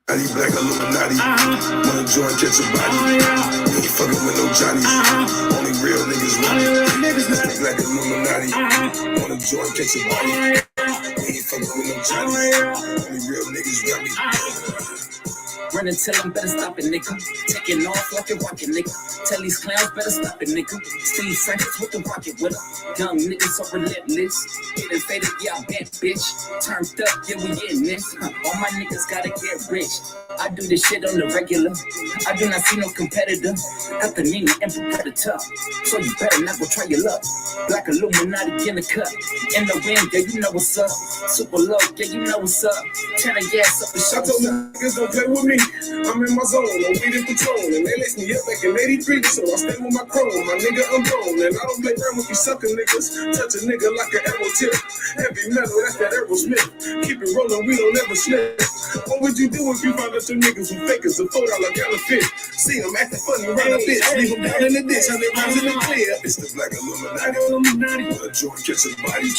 Illuminati, black Illuminati. Wanna join, catch a body. We ain't fucking with no Johnnies. Only real niggas want it. Black Illuminati. Wanna join, catch a body. We ain't fucking with no Johnnies. Only real niggas want me. Running, tell them better stop it, nigga. Taking off like a rocket, nigga. Tell these clowns better stop it, nigga. Steve Francis with the rocket with her. Young niggas so relentless. Getting faded, yeah, I bet, bitch. Turned up, yeah, we in this. All my niggas gotta get rich. I do this shit on the regular. I do not see no competitor. Got the Nina and Predator. So you better not go try your luck. Black Illuminati in the cut. In the wind, yeah, you know what's up. Super low, yeah, you know what's up. Turn the gas up and show I told niggas don't play with me. I'm in my zone, I'm weed in patrol. And they lace me up back in 83. So I stay with my chrome. My nigga, I'm grown. And I don't play around with you sucker niggas. Touch a nigga like an arrow tip. Heavy metal, that's that Aerosmith. Keep it rolling, we don't ever slip. What would you do if you found out some niggas who fakers, a $4 counterfeit? See them acting funny around a bitch. Leave them down in the ditch, and they rise in the clear. It's the black Illuminati. Wanna join, catch a body.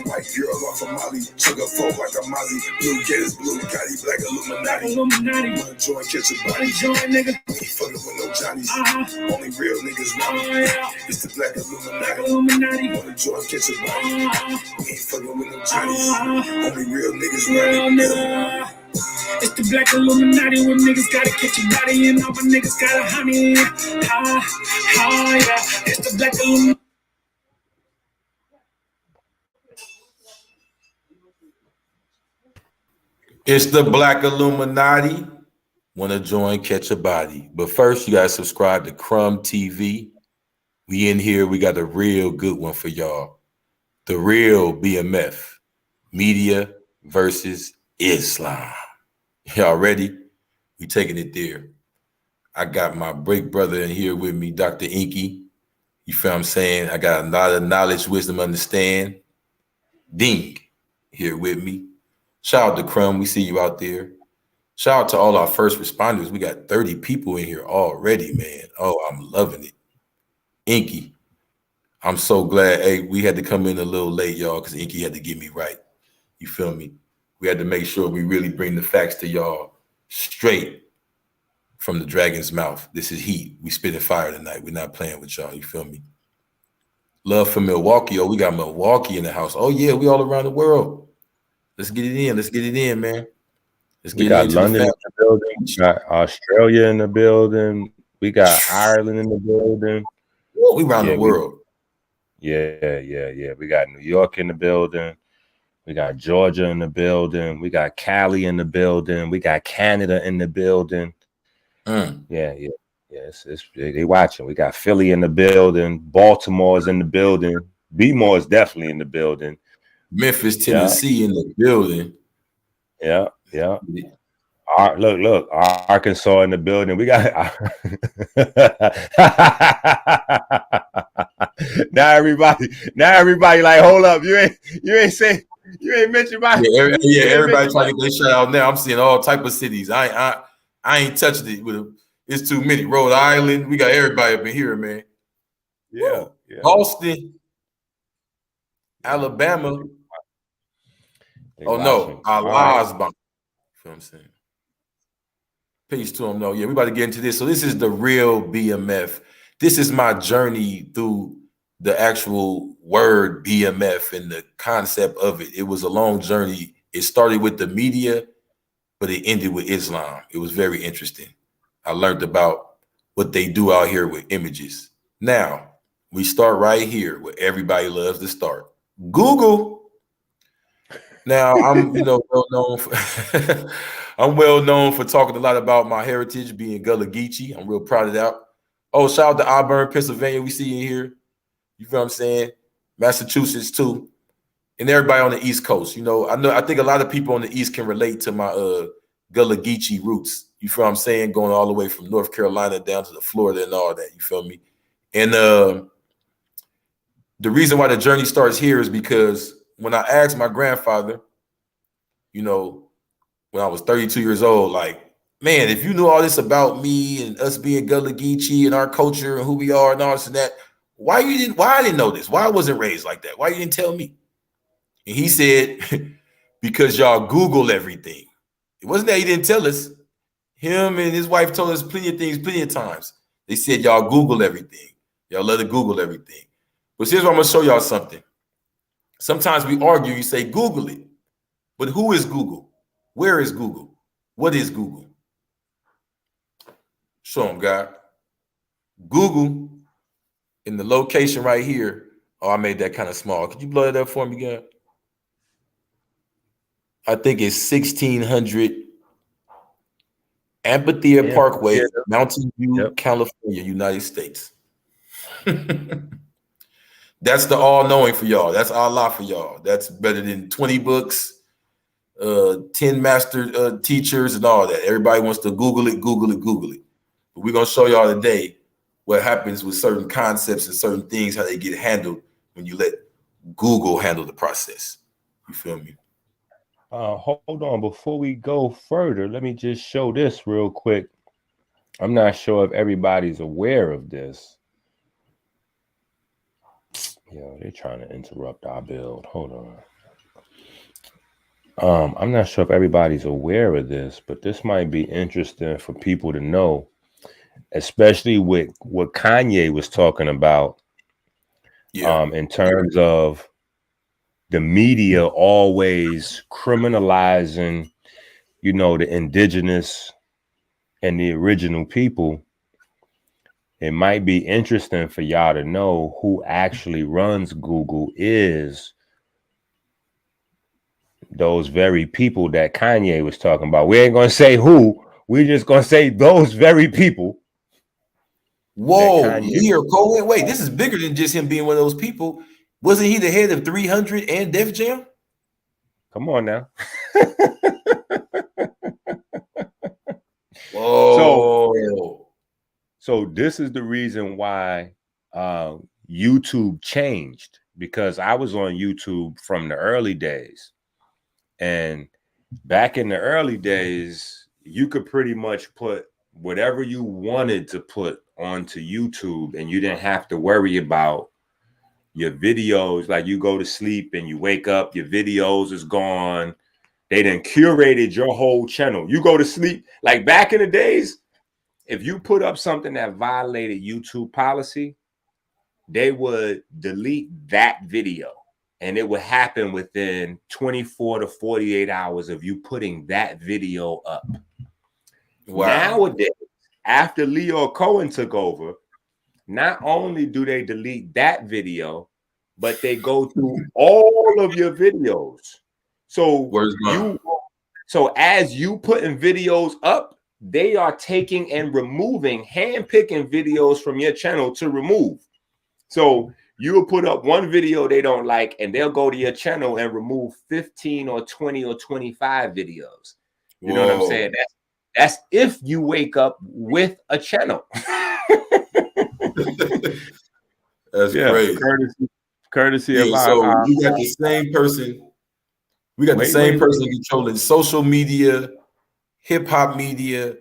White girl off of Molly. Chug a phone like a Mozzie. Blue Gators, blue Gotti, black Illuminati. Wanna join, catch a body. We ain't fucking with no Johnnies. Only real niggas want it. It's the black Illuminati. Wanna join, catch a body. We ain't fucking with no Johnnies. Only real niggas want it. It's the black Illuminati when niggas gotta catch your body and all my niggas gotta honey. Yeah. It's the black Illuminati. It's the black Illuminati. Wanna join, catch a body. But first, you gotta subscribe to Crumb TV. We in here, we got a real good one for y'all. The Real BMF. Media versus Islam. Y'all ready? We taking it there. I got my break brother in here with me, Dr. Inky. You feel what I'm saying? I got a lot of knowledge, wisdom, understand. Ding here with me. Shout out to Crumb. We see you out there. Shout out to all our first responders. We got 30 people in here already, man. Oh, I'm loving it. Inky, I'm so glad. Hey, we had to come in a little late, y'all, because Inky had to get me right. You feel me? We had to make sure we really bring the facts to y'all straight from the dragon's mouth. This is heat. We spitting fire tonight. We're not playing with y'all. You feel me? Love for Milwaukee. Oh, we got Milwaukee in the house. Oh, yeah, we all around the world. Let's get it in. Let's get it in, man. We got London in the building. We got Australia in the building. We got Ireland in the building. We around the world. Yeah. We got New York in the building. We got Georgia in the building. We got Cali in the building. We got Canada in the building. Yeah. They watching. We got Philly in the building. Baltimore's in the building. B-more is definitely in the building. Memphis, Tennessee in the building. Yeah. Look, Arkansas in the building. We got now everybody like, hold up, you ain't mentioned my everybody trying to get their shout out now. I'm seeing all type of cities. I ain't touched it with it's too many. Rhode Island, we got everybody up in here, man. Yeah. Boston, Alabama. No, outlaws. You feel what I'm saying? Peace to them, though. Yeah, we about to get into this. So this is the Real BMF. This is my journey through the actual word BMF and the concept of it. It was a long journey. It started with the media, but it ended with Islam. It was very interesting. I learned about what they do out here with images. Now, we start right here where everybody loves to start. Google. Now, I'm well known for I'm well known for talking a lot about my heritage, being Gullah Geechee. I'm real proud of that. Oh, shout out to Auburn, Pennsylvania. We see you here. You feel what I'm saying? Massachusetts too, and everybody on the East Coast. I think a lot of people on the East can relate to my Gullah Geechee roots. You feel what I'm saying? Going all the way from North Carolina down to the Florida and all that. You feel me? And the reason why the journey starts here is because when I asked my grandfather, when I was 32 years old, like, man, if you knew all this about me and us being Gullah Geechee and our culture and who we are and all this and that, why I didn't know this? Why I wasn't raised like that? Why you didn't tell me? And he said, because y'all Google everything. It wasn't that he didn't tell us. Him and his wife told us plenty of things, plenty of times. They said y'all Google everything. Y'all let it Google everything. But here's what I'm gonna show y'all something. Sometimes we argue, you say Google it. But who is Google? Where is Google? What is Google? Show them, God. Google in the location right here. Oh, I made that kind of small. Could you blow that up for me, God? I think it's 1600 Amphitheater Parkway, Mountain View, California, United States. That's the all-knowing for y'all. That's Allah for y'all. That's better than 20 books, 10 master teachers, and all that. Everybody wants to Google it, Google it, Google it. But we're going to show y'all today what happens with certain concepts and certain things, how they get handled when you let Google handle the process. You feel me? Hold on. Before we go further, let me just show this real quick. I'm not sure if everybody's aware of this. Yo, they're trying to interrupt our build. Hold on. I'm not sure if everybody's aware of this, but this might be interesting for people to know, especially with what Kanye was talking about. In terms of the media always criminalizing, you know, the indigenous and the original people. It might be interesting for y'all to know who actually runs Google is those very people that Kanye was talking about. We ain't going to say who. We're just going to say those very people. Whoa, Leo Cohen. Wait, this is bigger than just him being one of those people. Wasn't he the head of 300 and Def Jam? Come on now. Whoa. So this is the reason why YouTube changed, because I was on YouTube from the early days. And back in the early days, you could pretty much put whatever you wanted to put onto YouTube, and you didn't have to worry about your videos. Like, you go to sleep and you wake up, your videos is gone. They done curated your whole channel. You go to sleep. Like back in the days, if you put up something that violated YouTube policy, they would delete that video. And it would happen within 24 to 48 hours of you putting that video up. Wow. Nowadays, after Leo Cohen took over, not only do they delete that video, but they go through all of your videos. So as you putting videos up, they are taking and removing, hand-picking videos from your channel to remove. So you will put up one video they don't like, and they'll go to your channel and remove 15 or 20 or 25 videos. You know what I'm saying? That's if you wake up with a channel. That's crazy. Courtesy of our you got the same person. We got the same person controlling social media, hip hop media,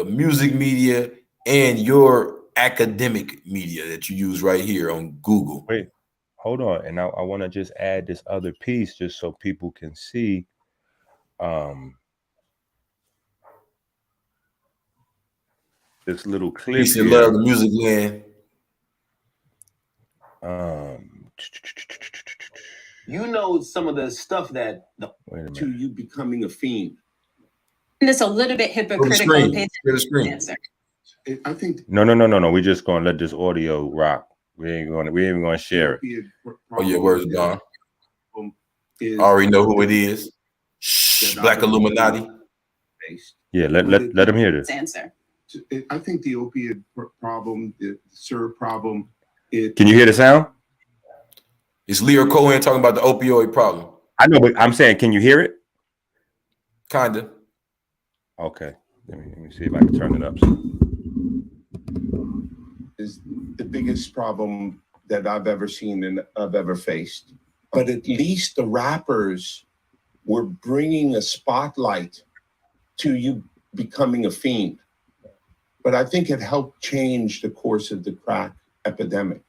music media, and your academic media that you use right here on Google. Wait, hold on. And I want to just add this other piece just so people can see. This little clip. Peace and love, the music land. You know some of the stuff that to you becoming a fiend. This a little bit hypocritical. I think no. We're just gonna let this audio rock. We ain't even gonna share it. Oh yeah, where's Don? I already know who it is. Shh, Black Illuminati. Yeah, let him hear this. Answer. I think the opiate problem, the syrup problem. Can you hear the sound? It's Leo Cohen talking about the opioid problem. I know, but I'm saying, can you hear it? Kinda. Okay. Let me see if I can turn it up. Is the biggest problem that I've ever seen and I've ever faced. But at least the rappers were bringing a spotlight to you becoming a fiend. But I think it helped change the course of the crack epidemic.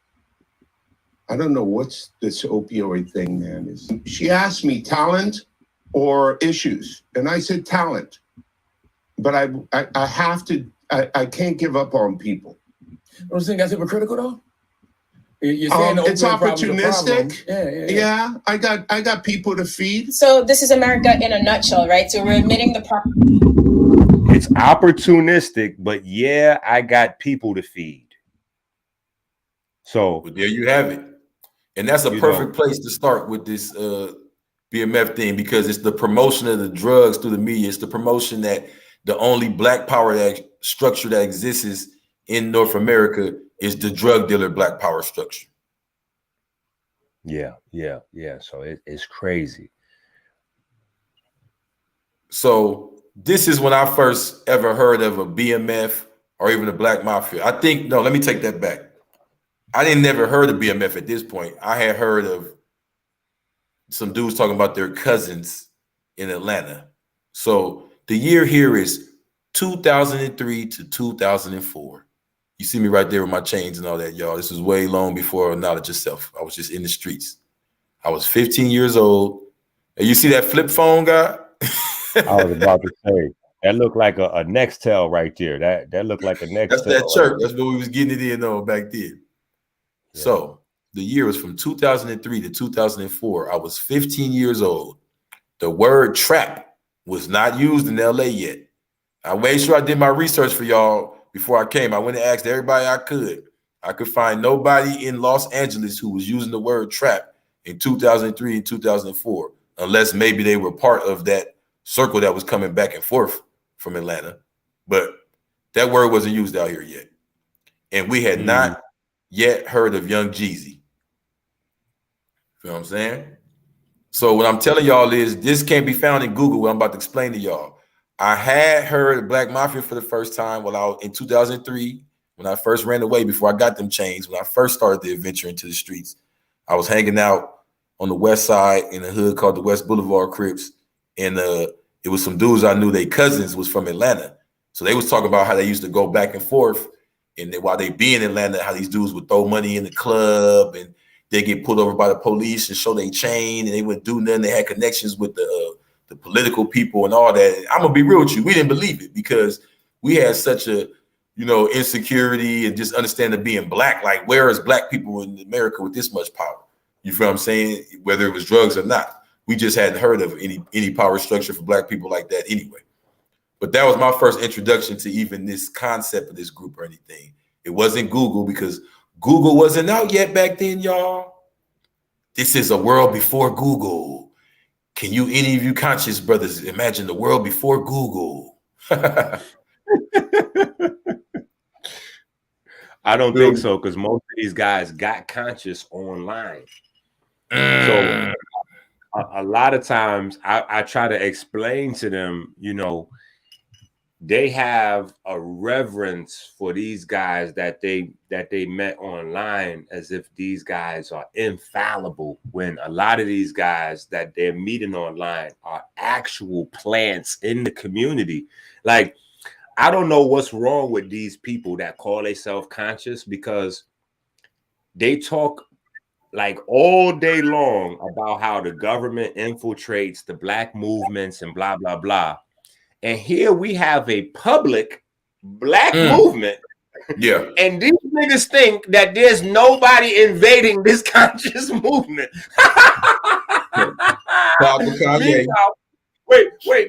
I don't know what's this opioid thing, man. She asked me talent or issues, and I said talent. I have to. I can't give up on people. Don't you think that's hypocritical though? You're saying It's opportunistic. Yeah. I got people to feed. So this is America in a nutshell, right? So we're admitting the problem. It's opportunistic, but yeah, I got people to feed. So there you have it. And that's a perfect place to start with this BMF thing, because it's the promotion of the drugs through the media. It's the promotion that the only black power structure that exists in North America is the drug dealer black power structure. Yeah. So it's crazy. So this is when I first ever heard of a BMF or even a Black Mafia. I think, no, let me take that back. I didn't never heard of BMF at this point. I had heard of some dudes talking about their cousins in Atlanta. So the year here is 2003 to 2004. You see me right there with my chains and all that, y'all. This was way long before knowledge of self. I was just in the streets. I was 15 years old. And you see that flip phone guy? I was about to say, that looked like a Nextel right there. That looked like a Nextel. That's that church. That's what we was getting it in on back then. Yeah. So the year was from 2003 to 2004. I was 15 years old. The word trap was not used in LA yet. I made sure I did my research for y'all before I came. I went and asked everybody I could. I could find nobody in Los Angeles who was using the word trap in 2003 and 2004, unless maybe they were part of that circle that was coming back and forth from Atlanta. But that word wasn't used out here yet. And we had not yet heard of Young Jeezy. You know what I'm saying? So what I'm telling y'all is this can't be found in Google, what I'm about to explain to y'all. I had heard of Black Mafia for the first time when I was in 2003, when I first ran away before I got them chains, when I first started the adventure into the streets. I was hanging out on the west side in a hood called the West Boulevard Crips. And it was some dudes I knew, their cousins was from Atlanta. So they was talking about how they used to go back and forth. And then while they be in Atlanta, how these dudes would throw money in the club and they get pulled over by the police and show their chain, and they wouldn't do nothing. They had connections with the political people and all that. And I'm gonna be real with you, we didn't believe it because we had such a, insecurity and just understanding being black. Like, where is black people in America with this much power? You feel what I'm saying? Whether it was drugs or not, we just hadn't heard of any power structure for black people like that anyway. But that was my first introduction to even this concept of this group or anything. It wasn't Google because Google wasn't out yet back then, y'all. This is a world before Google. Can you, any of you conscious brothers, imagine the world before Google? I don't think so, because most of these guys got conscious online. So a lot of times I try to explain to them, they have a reverence for these guys that they met online, as if these guys are infallible, when a lot of these guys that they're meeting online are actual plants in the community. Like, I don't know what's wrong with these people that call themselves conscious, because they talk like all day long about how the government infiltrates the black movements and blah, blah, blah. And here we have a public black movement. Yeah. And these niggas think that there's nobody invading this conscious movement.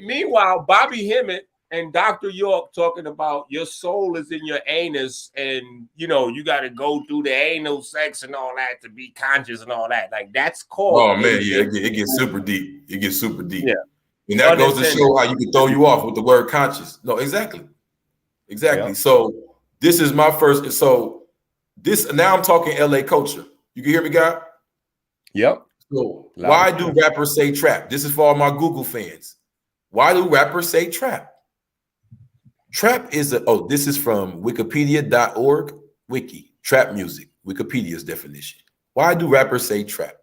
Meanwhile, Bobby Hemmett and Dr. York talking about your soul is in your anus, and you got to go through the anal sex and all that to be conscious and all that. Like, that's called. Oh man, yeah, it gets super deep. It gets super deep. Yeah. And that goes to show how you can throw you off with the word conscious. No, exactly. Yep. So this is my first. So this, now I'm talking LA culture. You can hear me, guy? Yep. So why do rappers say trap? This is for all my Google fans. Why do rappers say trap? Trap is this is from wikipedia.org wiki, trap music, Wikipedia's definition. Why do rappers say trap?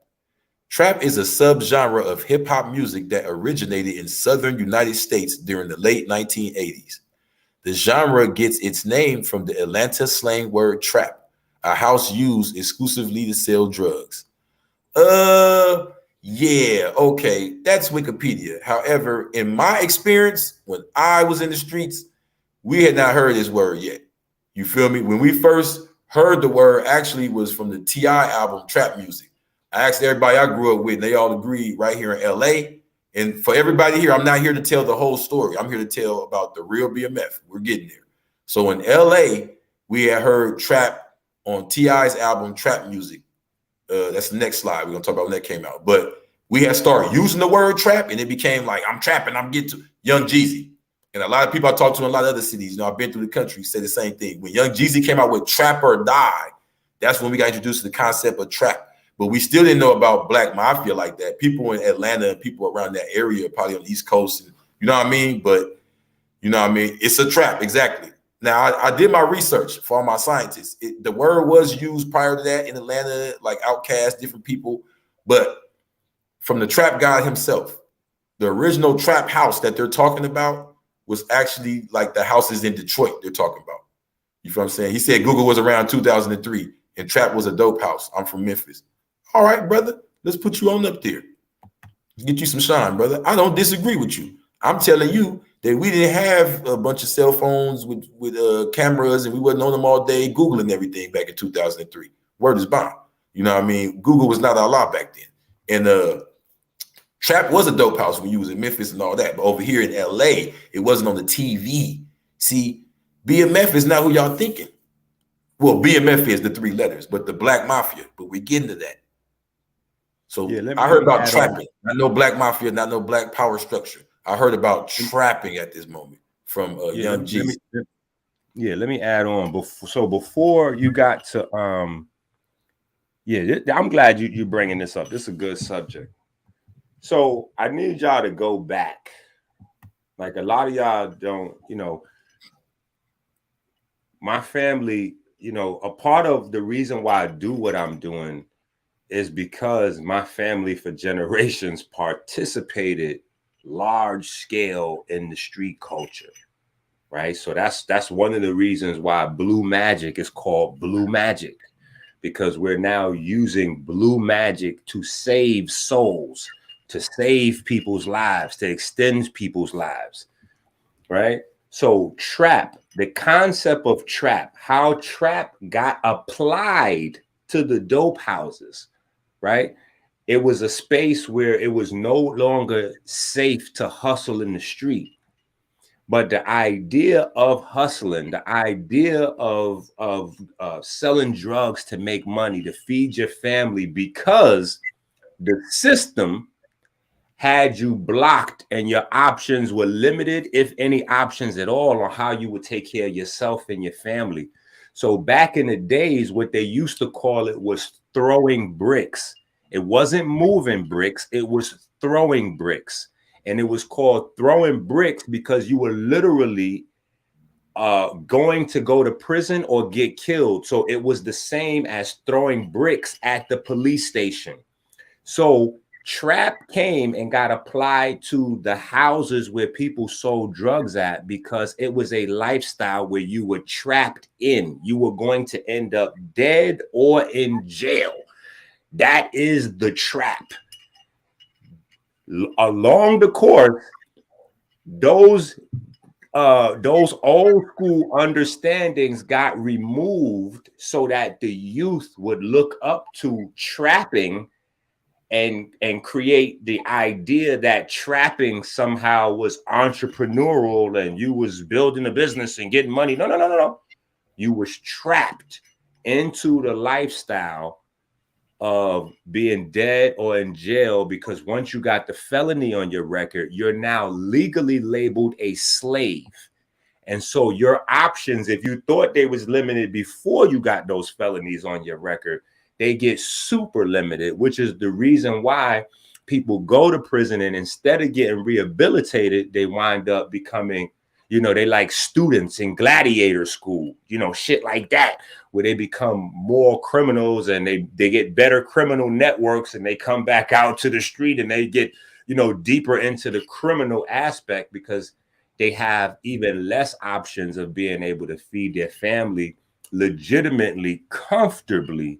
Trap is a subgenre of hip hop music that originated in southern United States during the late 1980s. The genre gets its name from the Atlanta slang word trap, a house used exclusively to sell drugs. Yeah, okay, that's Wikipedia. However, in my experience, when I was in the streets, we had not heard this word yet. You feel me? When we first heard the word, actually was from the T.I. album Trap Music. I asked everybody I grew up with, and they all agreed right here in LA. And for everybody here, I'm not here to tell the whole story. I'm here to tell about the Real BMF. We're getting there. So in LA, we had heard trap on T.I.'s album Trap Music. That's the next slide. We're gonna talk about when that came out. But we had started using the word trap, and it became like, I'm trapping, I'm getting to Young Jeezy. And a lot of people I talked to in a lot of other cities, I've been through the country, say the same thing. When Young Jeezy came out with Trap or Die, that's when we got introduced to the concept of trap. But we still didn't know about Black Mafia like that. People in Atlanta and people around that area, probably on the East Coast, and, you know what I mean? But, you know what I mean? It's a trap, exactly. Now, I did my research for all my scientists. The word was used prior to that in Atlanta, like Outkast, different people. But from the trap god himself, the original trap house that they're talking about was actually like the houses in Detroit they're talking about. You feel what I'm saying? He said Google was around 2003 and trap was a dope house. I'm from Memphis. All right, brother, let's put you on up there. Let's get you some shine, brother. I don't disagree with you. I'm telling you that we didn't have a bunch of cell phones with cameras and we wasn't on them all day Googling everything back in 2003. Word is bond. You know what I mean? Google was not a lot back then. And trap was a dope house when you was in Memphis and all that. But over here in LA, it wasn't on the TV. See, BMF is not who y'all thinking. Well, BMF is the 3 letters, but the Black Mafia. But we're getting to that. So yeah, I heard about trapping. Not no Black Mafia, not no Black power structure. I heard about trapping at this moment from Young Jeezy. Let me add on. Before you got to I'm glad you bringing this up. This is a good subject. So I need y'all to go back. Like a lot of y'all don't, my family, a part of the reason why I do what I'm doing is because my family for generations participated large scale in the street culture, right? So that's one of the reasons why blue magic is called blue magic, because we're now using blue magic to save souls, to save people's lives, to extend people's lives, right? So trap, the concept of trap, how trap got applied to the dope houses, right? It was a space where it was no longer safe to hustle in the street. But the idea of hustling, the idea of selling drugs to make money, to feed your family, because the system had you blocked and your options were limited, if any options at all, on how you would take care of yourself and your family. So back in the days, what they used to call it was throwing bricks. It wasn't moving bricks, it was throwing bricks. And it was called throwing bricks because you were literally going to go to prison or get killed. So it was the same as throwing bricks at the police station. So trap came and got applied to the houses where people sold drugs at, because it was a lifestyle where you were trapped in. You were going to end up dead or in jail. That is the trap. Along the course, those old school understandings got removed so that the youth would look up to trapping and create the idea that trapping somehow was entrepreneurial and you was building a business and getting money. No. You was trapped into the lifestyle of being dead or in jail, because once you got the felony on your record, you're now legally labeled a slave. And so your options, if you thought they was limited before you got those felonies on your record, they get super limited, which is the reason why people go to prison, and instead of getting rehabilitated, they wind up becoming, they like students in gladiator school, shit like that, where they become more criminals and they get better criminal networks, and they come back out to the street and they get, deeper into the criminal aspect, because they have even less options of being able to feed their family legitimately, comfortably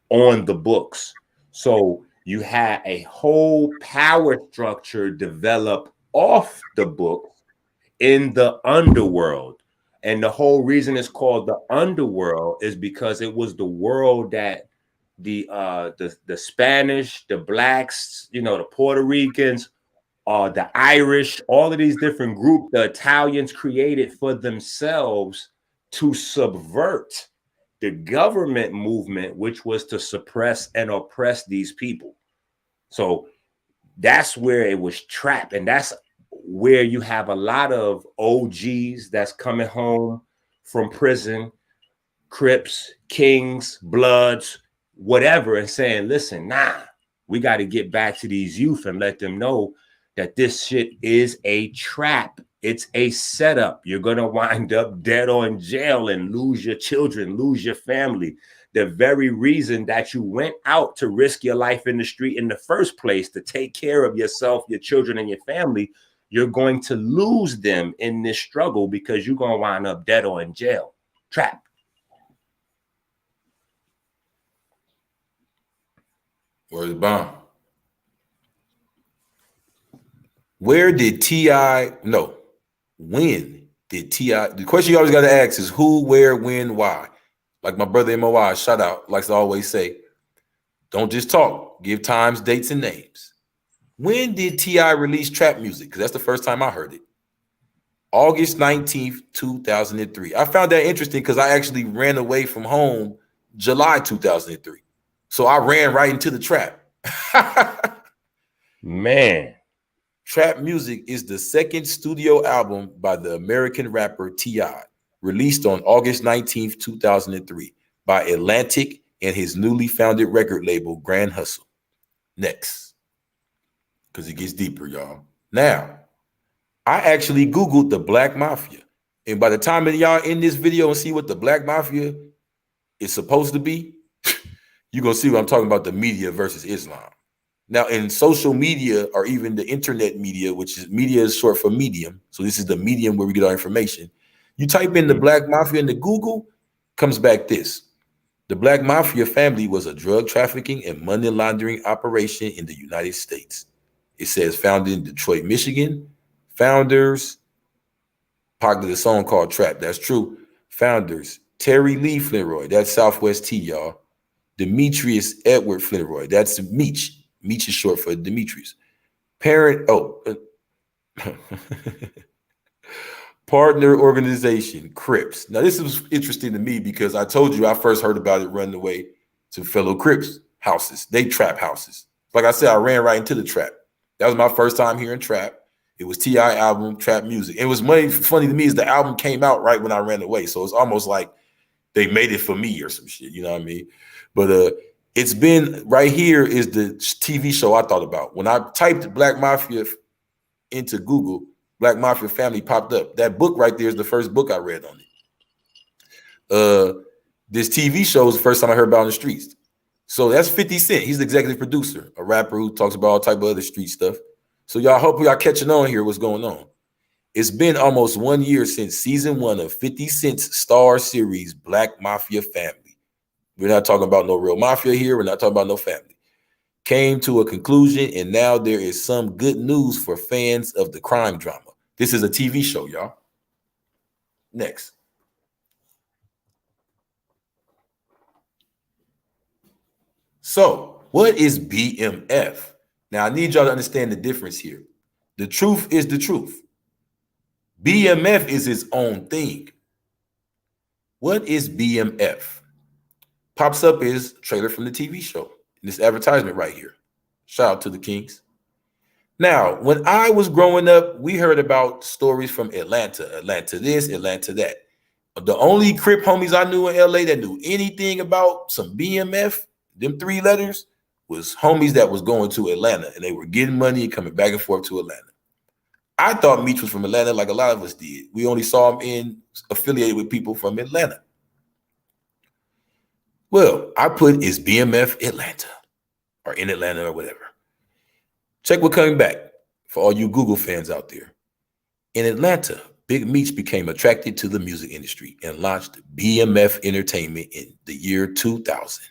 on the books. So you had a whole power structure develop off the book in the underworld. And the whole reason it's called the underworld is because it was the world that the Spanish, the blacks, you know, the Puerto Ricans, the Irish, all of these different groups, the Italians created for themselves to subvert the government movement, which was to suppress and oppress these people. So that's where it was trapped. And that's where you have a lot of OGs that's coming home from prison, Crips, Kings, Bloods, whatever, and saying, listen, nah, we got to get back to these youth and let them know that this shit is a trap. It's a setup. You're going to wind up dead or in jail and lose your children, lose your family. The very reason that you went out to risk your life in the street in the first place, to take care of yourself, your children, and your family, you're going to lose them in this struggle because you're going to wind up dead or in jail. Trap. Where's bomb? Where did T.I. No. When did T.I. The question you always got to ask is who, where, when, why. Like my brother MOI, shout out, likes to always say, don't just talk. Give times, dates, and names. When did T.I. release trap music? Because that's the first time I heard it. August 19th, 2003. I found that interesting because I actually ran away from home July 2003. So I ran right into the trap. Man. Trap Music is the second studio album by the American rapper T.I., released on August 19th, 2003 by Atlantic and his newly founded record label, Grand Hustle. Next, because it gets deeper, y'all. Now, I actually Googled the Black Mafia. And by the time that y'all in this video and see what the Black Mafia is supposed to be, you're going to see what I'm talking about, the media versus Islam. Now, in social media or even the internet media, which is media is short for medium. So this is the medium where we get our information. You type in the Black Mafia into Google, comes back this. The Black Mafia family was a drug trafficking and money laundering operation in the United States. It says founded in Detroit, Michigan. Founders, part of the song called Trap. That's true. Founders, Terry Lee Flintroy. That's Southwest T, y'all. Demetrius Edward Flintroy. That's Meech. Meech is short for Demetrius. Partner organization, Crips. Now, this was interesting to me because I told you I first heard about it running away to fellow Crips houses. They trap houses. Like I said, I ran right into the trap. That was my first time hearing trap. It was T.I. album, Trap Music. It was funny to me is the album came out right when I ran away. So it's almost like they made it for me or some shit. You know what I mean? But it's been right here is the TV show I thought about. When I typed Black Mafia into Google, Black Mafia family popped up. That book right there is the first book I read on it. This TV show is the first time I heard about on the streets. So that's 50 Cent. He's the executive producer, a rapper who talks about all type of other street stuff. So y'all hope y'all catching on here what's going on. It's been almost 1 year since season 1 of 50 Cent's star series, Black Mafia Family. We're not talking about no real mafia here. We're not talking about no family. Came to a conclusion, and now there is some good news for fans of the crime drama. This is a TV show, y'all. Next. So, what is BMF? Now, I need y'all to understand the difference here. The truth is the truth. BMF is its own thing. What is BMF? Pops up is trailer from the TV show. This advertisement right here. Shout out to the Kings. Now, when I was growing up, we heard about stories from Atlanta. Atlanta this, Atlanta that. The only Crip homies I knew in LA that knew anything about some BMF, them 3 letters, was homies that was going to Atlanta. And they were getting money and coming back and forth to Atlanta. I thought Meech was from Atlanta like a lot of us did. We only saw him affiliated with people from Atlanta. Well, I put is BMF Atlanta or in Atlanta or whatever. Check what coming back for all you Google fans out there. In Atlanta, Big Meech became attracted to the music industry and launched BMF Entertainment in the year 2000.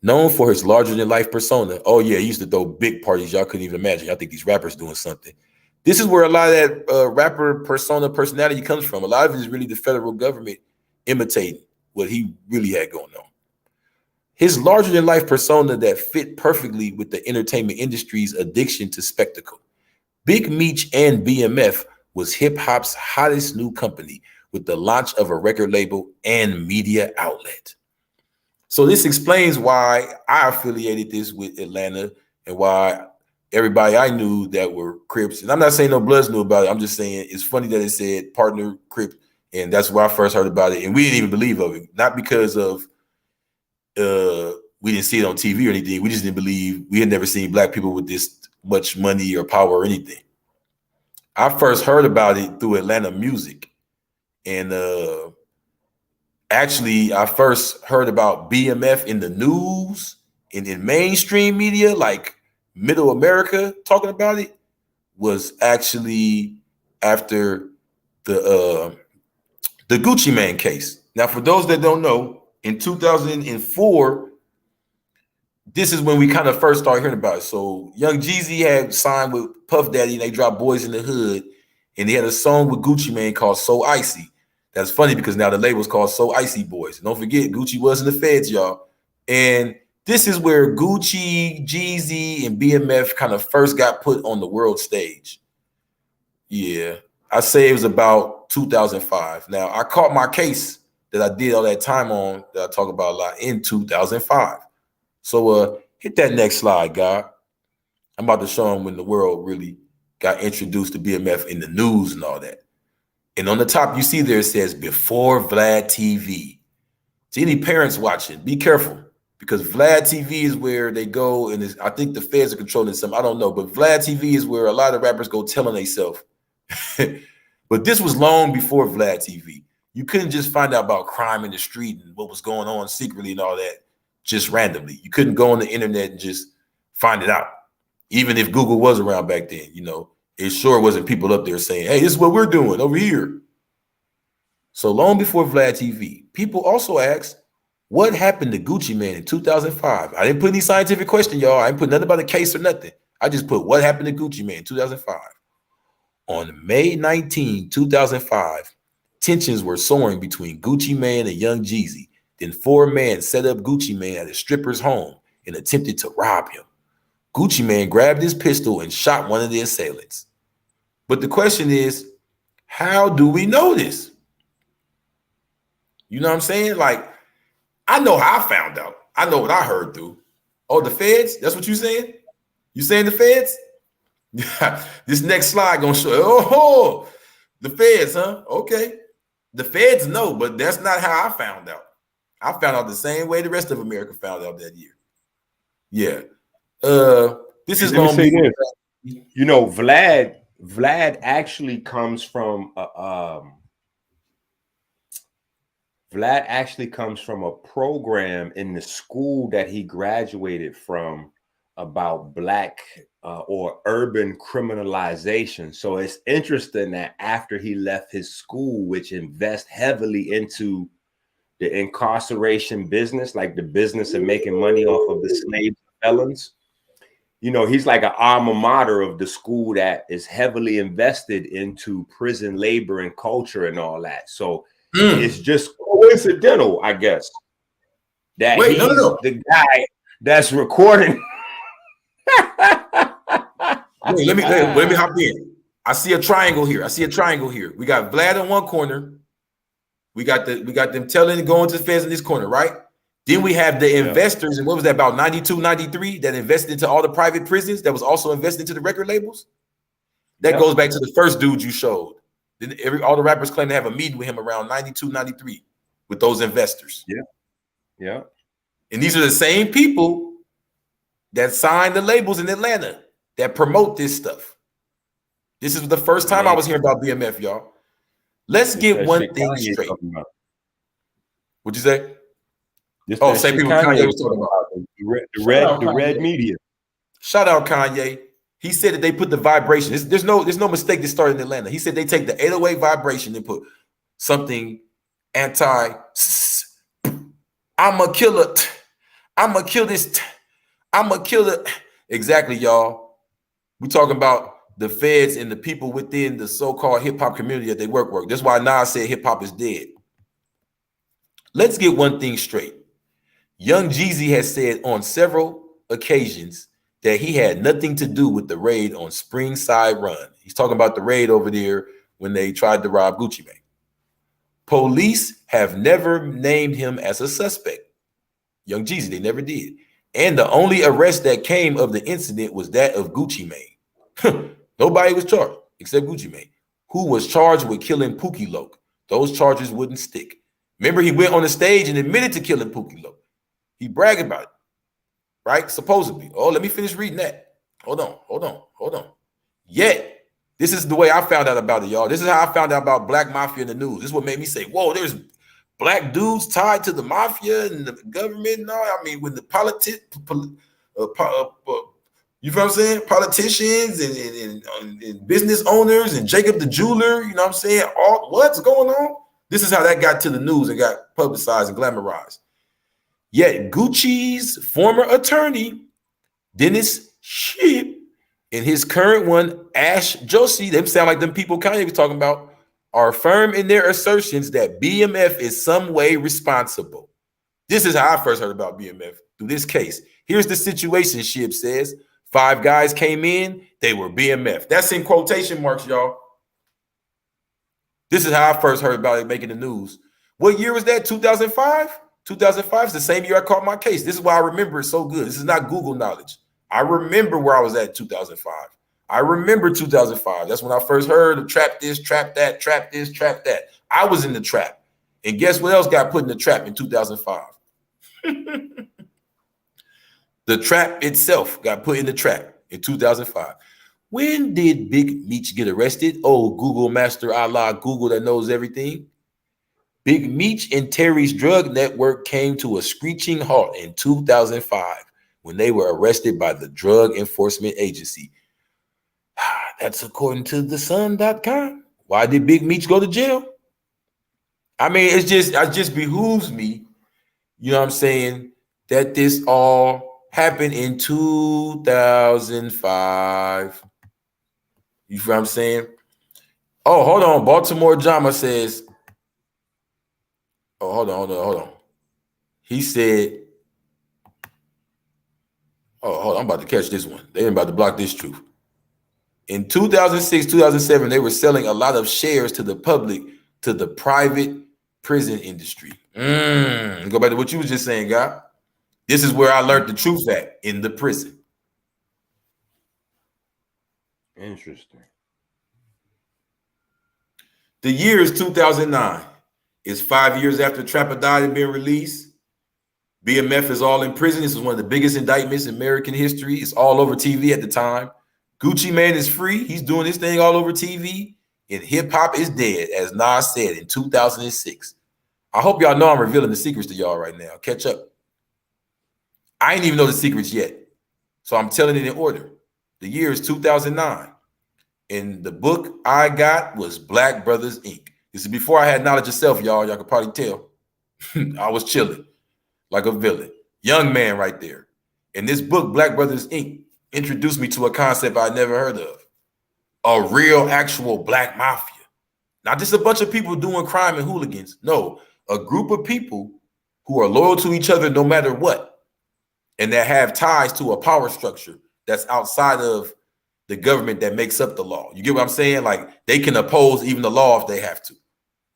Known for his larger-than-life persona. Oh, yeah, he used to throw big parties y'all couldn't even imagine. I think these rappers doing something. This is where a lot of that rapper personality comes from. A lot of it is really the federal government imitating what he really had going on. His larger-than-life persona that fit perfectly with the entertainment industry's addiction to spectacle. Big Meech and BMF was hip-hop's hottest new company with the launch of a record label and media outlet. So this explains why I affiliated this with Atlanta and why everybody I knew that were Crips, and I'm not saying no Bloods knew about it. I'm just saying it's funny that it said partner Crip, and that's where I first heard about it. And we didn't even believe of it, not because of we didn't see it on TV or anything. We just didn't believe. We had never seen black people with this much money or power or anything. I first heard about it through Atlanta music, and actually, I first heard about BMF in the news and in mainstream media, like Middle America talking about it, was actually after the Gucci Mane case. Now, for those that don't know, in 2004, this is when we kind of first started hearing about it. So Young Jeezy had signed with Puff Daddy, and they dropped Boys in the Hood, and they had a song with Gucci Mane called So Icy. That's funny because now the label's called So Icy Boys. And don't forget, Gucci was in the feds, y'all. And this is where Gucci, Jeezy, and BMF kind of first got put on the world stage. Yeah, I say it was about 2005. Now, I caught my case that I did all that time on, that I talk about a lot, in 2005. So hit that next slide, God. I'm about to show them when the world really got introduced to BMF in the news and all that. And on the top, you see there it says Before Vlad TV. To any parents watching, be careful, because Vlad TV is where they go, and I think the feds are controlling some. I don't know, but Vlad TV is where a lot of rappers go telling themselves. But this was long before Vlad TV. You couldn't just find out about crime in the street and what was going on secretly and all that just randomly. You couldn't go on the internet and just find it out. Even if Google was around back then, you know. It sure wasn't people up there saying, hey, this is what we're doing over here. So long before Vlad TV, people also asked, what happened to Gucci Mane in 2005? I didn't put any scientific question, y'all. I didn't put nothing about a case or nothing. I just put what happened to Gucci Mane in 2005. On May 19, 2005, tensions were soaring between Gucci Mane and Young Jeezy. Then 4 men set up Gucci Mane at a stripper's home and attempted to rob him. Gucci Mane grabbed his pistol and shot one of the assailants. But the question is, how do we know this? You know what I'm saying? Like, I know how I found out. I know what I heard through. Oh, the feds? That's what you saying? You saying the feds? This next slide gonna show. Oh, the feds, huh? Okay. The feds know, but that's not how I found out. I found out the same way the rest of America found out that year. Yeah. This is going to be this. You know, Vlad actually comes from a program in the school that he graduated from about black or urban criminalization. So it's interesting that after he left his school, which invests heavily into the incarceration business, like the business of making money off of the slaves and felons, you know, he's like an alma mater of the school that is heavily invested into prison labor and culture and all that. So it's just coincidental, I guess, that he's the guy that's recording. Let me hop in. I see a triangle here. We got Vlad in one corner. We got them telling and going to the feds in this corner, right? Then we have the investors, and what was that, about 92, 93, that invested into all the private prisons that was also invested into the record labels? That goes back to the first dude you showed. Then all the rappers claim to have a meeting with him around 92, 93 with those investors. Yeah. And these are the same people that signed the labels in Atlanta that promote this stuff. This is the first time I was hearing about BMF, y'all. Let's get one thing straight. What'd you say? Same people Kanye was talking about. The red media. Shout out Kanye. He said that they put the vibration. There's no mistake that started in Atlanta. He said they take the 808 vibration and put something anti. I'm a killer. I'm gonna kill this. I'm gonna kill it. Exactly, y'all. We talking about the feds and the people within the so-called hip-hop community that they work. That's why Nas said hip-hop is dead. Let's get one thing straight. Young Jeezy has said on several occasions that he had nothing to do with the raid on Springside Run. He's talking about the raid over there when they tried to rob Gucci Mane. Police have never named him as a suspect. Young Jeezy, they never did. And the only arrest that came of the incident was that of Gucci Mane. Nobody was charged except Gucci Mane, who was charged with killing Pookie Loke. Those charges wouldn't stick. Remember, he went on the stage and admitted to killing Pookie Loke. He bragged about it, right? Supposedly. Oh, let me finish reading that. Hold on. Yet, this is the way I found out about it, y'all. This is how I found out about Black Mafia in the news. This is what made me say, whoa, there's Black dudes tied to the mafia and the government. No, I mean, when the you know what I'm saying? Politicians and business owners and Jacob the jeweler, you know what I'm saying? What's going on? This is how that got to the news and got publicized and glamorized. Yet Gucci's former attorney, Dennis Ship, and his current one, Ash Joshi, them sound like them people Kanye was talking about, are firm in their assertions that BMF is some way responsible. This is how I first heard about BMF, through this case. Here's the situation, Ship says. 5 guys came in, they were BMF. That's in quotation marks, y'all. This is how I first heard about it making the news. What year was that? 2005? 2005 is the same year I caught my case. This is why I remember it so good. This is not Google knowledge. I remember where I was at in 2005. I remember 2005. That's when I first heard of trap this, trap that, trap this, trap that. I was in the trap. And guess what else got put in the trap in 2005? The trap itself got put in the trap in 2005. When did Big Meech get arrested? Oh, Google master Allah, Google that knows everything. Big Meech and Terry's drug network came to a screeching halt in 2005 when they were arrested by the Drug Enforcement Agency. That's according to thesun.com. Why did Big Meech go to jail? I mean, it just behooves me, you know what I'm saying, that this all happened in 2005. You feel what I'm saying? Oh, hold on. Baltimore Jama says, oh, hold on. He said, oh, hold on. I'm about to catch this one. They ain't about to block this truth. In 2006, 2007, they were selling a lot of shares to the public, to the private prison industry. Go back to what you was just saying, God. This is where I learned the truth at, in the prison. Interesting. The year is 2009. It's 5 years after Trap or Die had been released. BMF is all in prison. This is one of the biggest indictments in American history. It's all over TV at the time. Gucci Mane is free. He's doing his thing all over TV. And hip-hop is dead, as Nas said in 2006. I hope y'all know I'm revealing the secrets to y'all right now. Catch up. I ain't even know the secrets yet. So I'm telling it in order. The year is 2009. And the book I got was Black Brothers Inc. This is before I had knowledge of self, y'all. Y'all could probably tell. I was chilling like a villain. Young man right there. And this book, Black Brothers Inc., introduced me to a concept I never heard of. A real, actual Black Mafia. Not just a bunch of people doing crime and hooligans. No, a group of people who are loyal to each other no matter what. And that have ties to a power structure that's outside of the government that makes up the law. You get what I'm saying? Like, they can oppose even the law if they have to.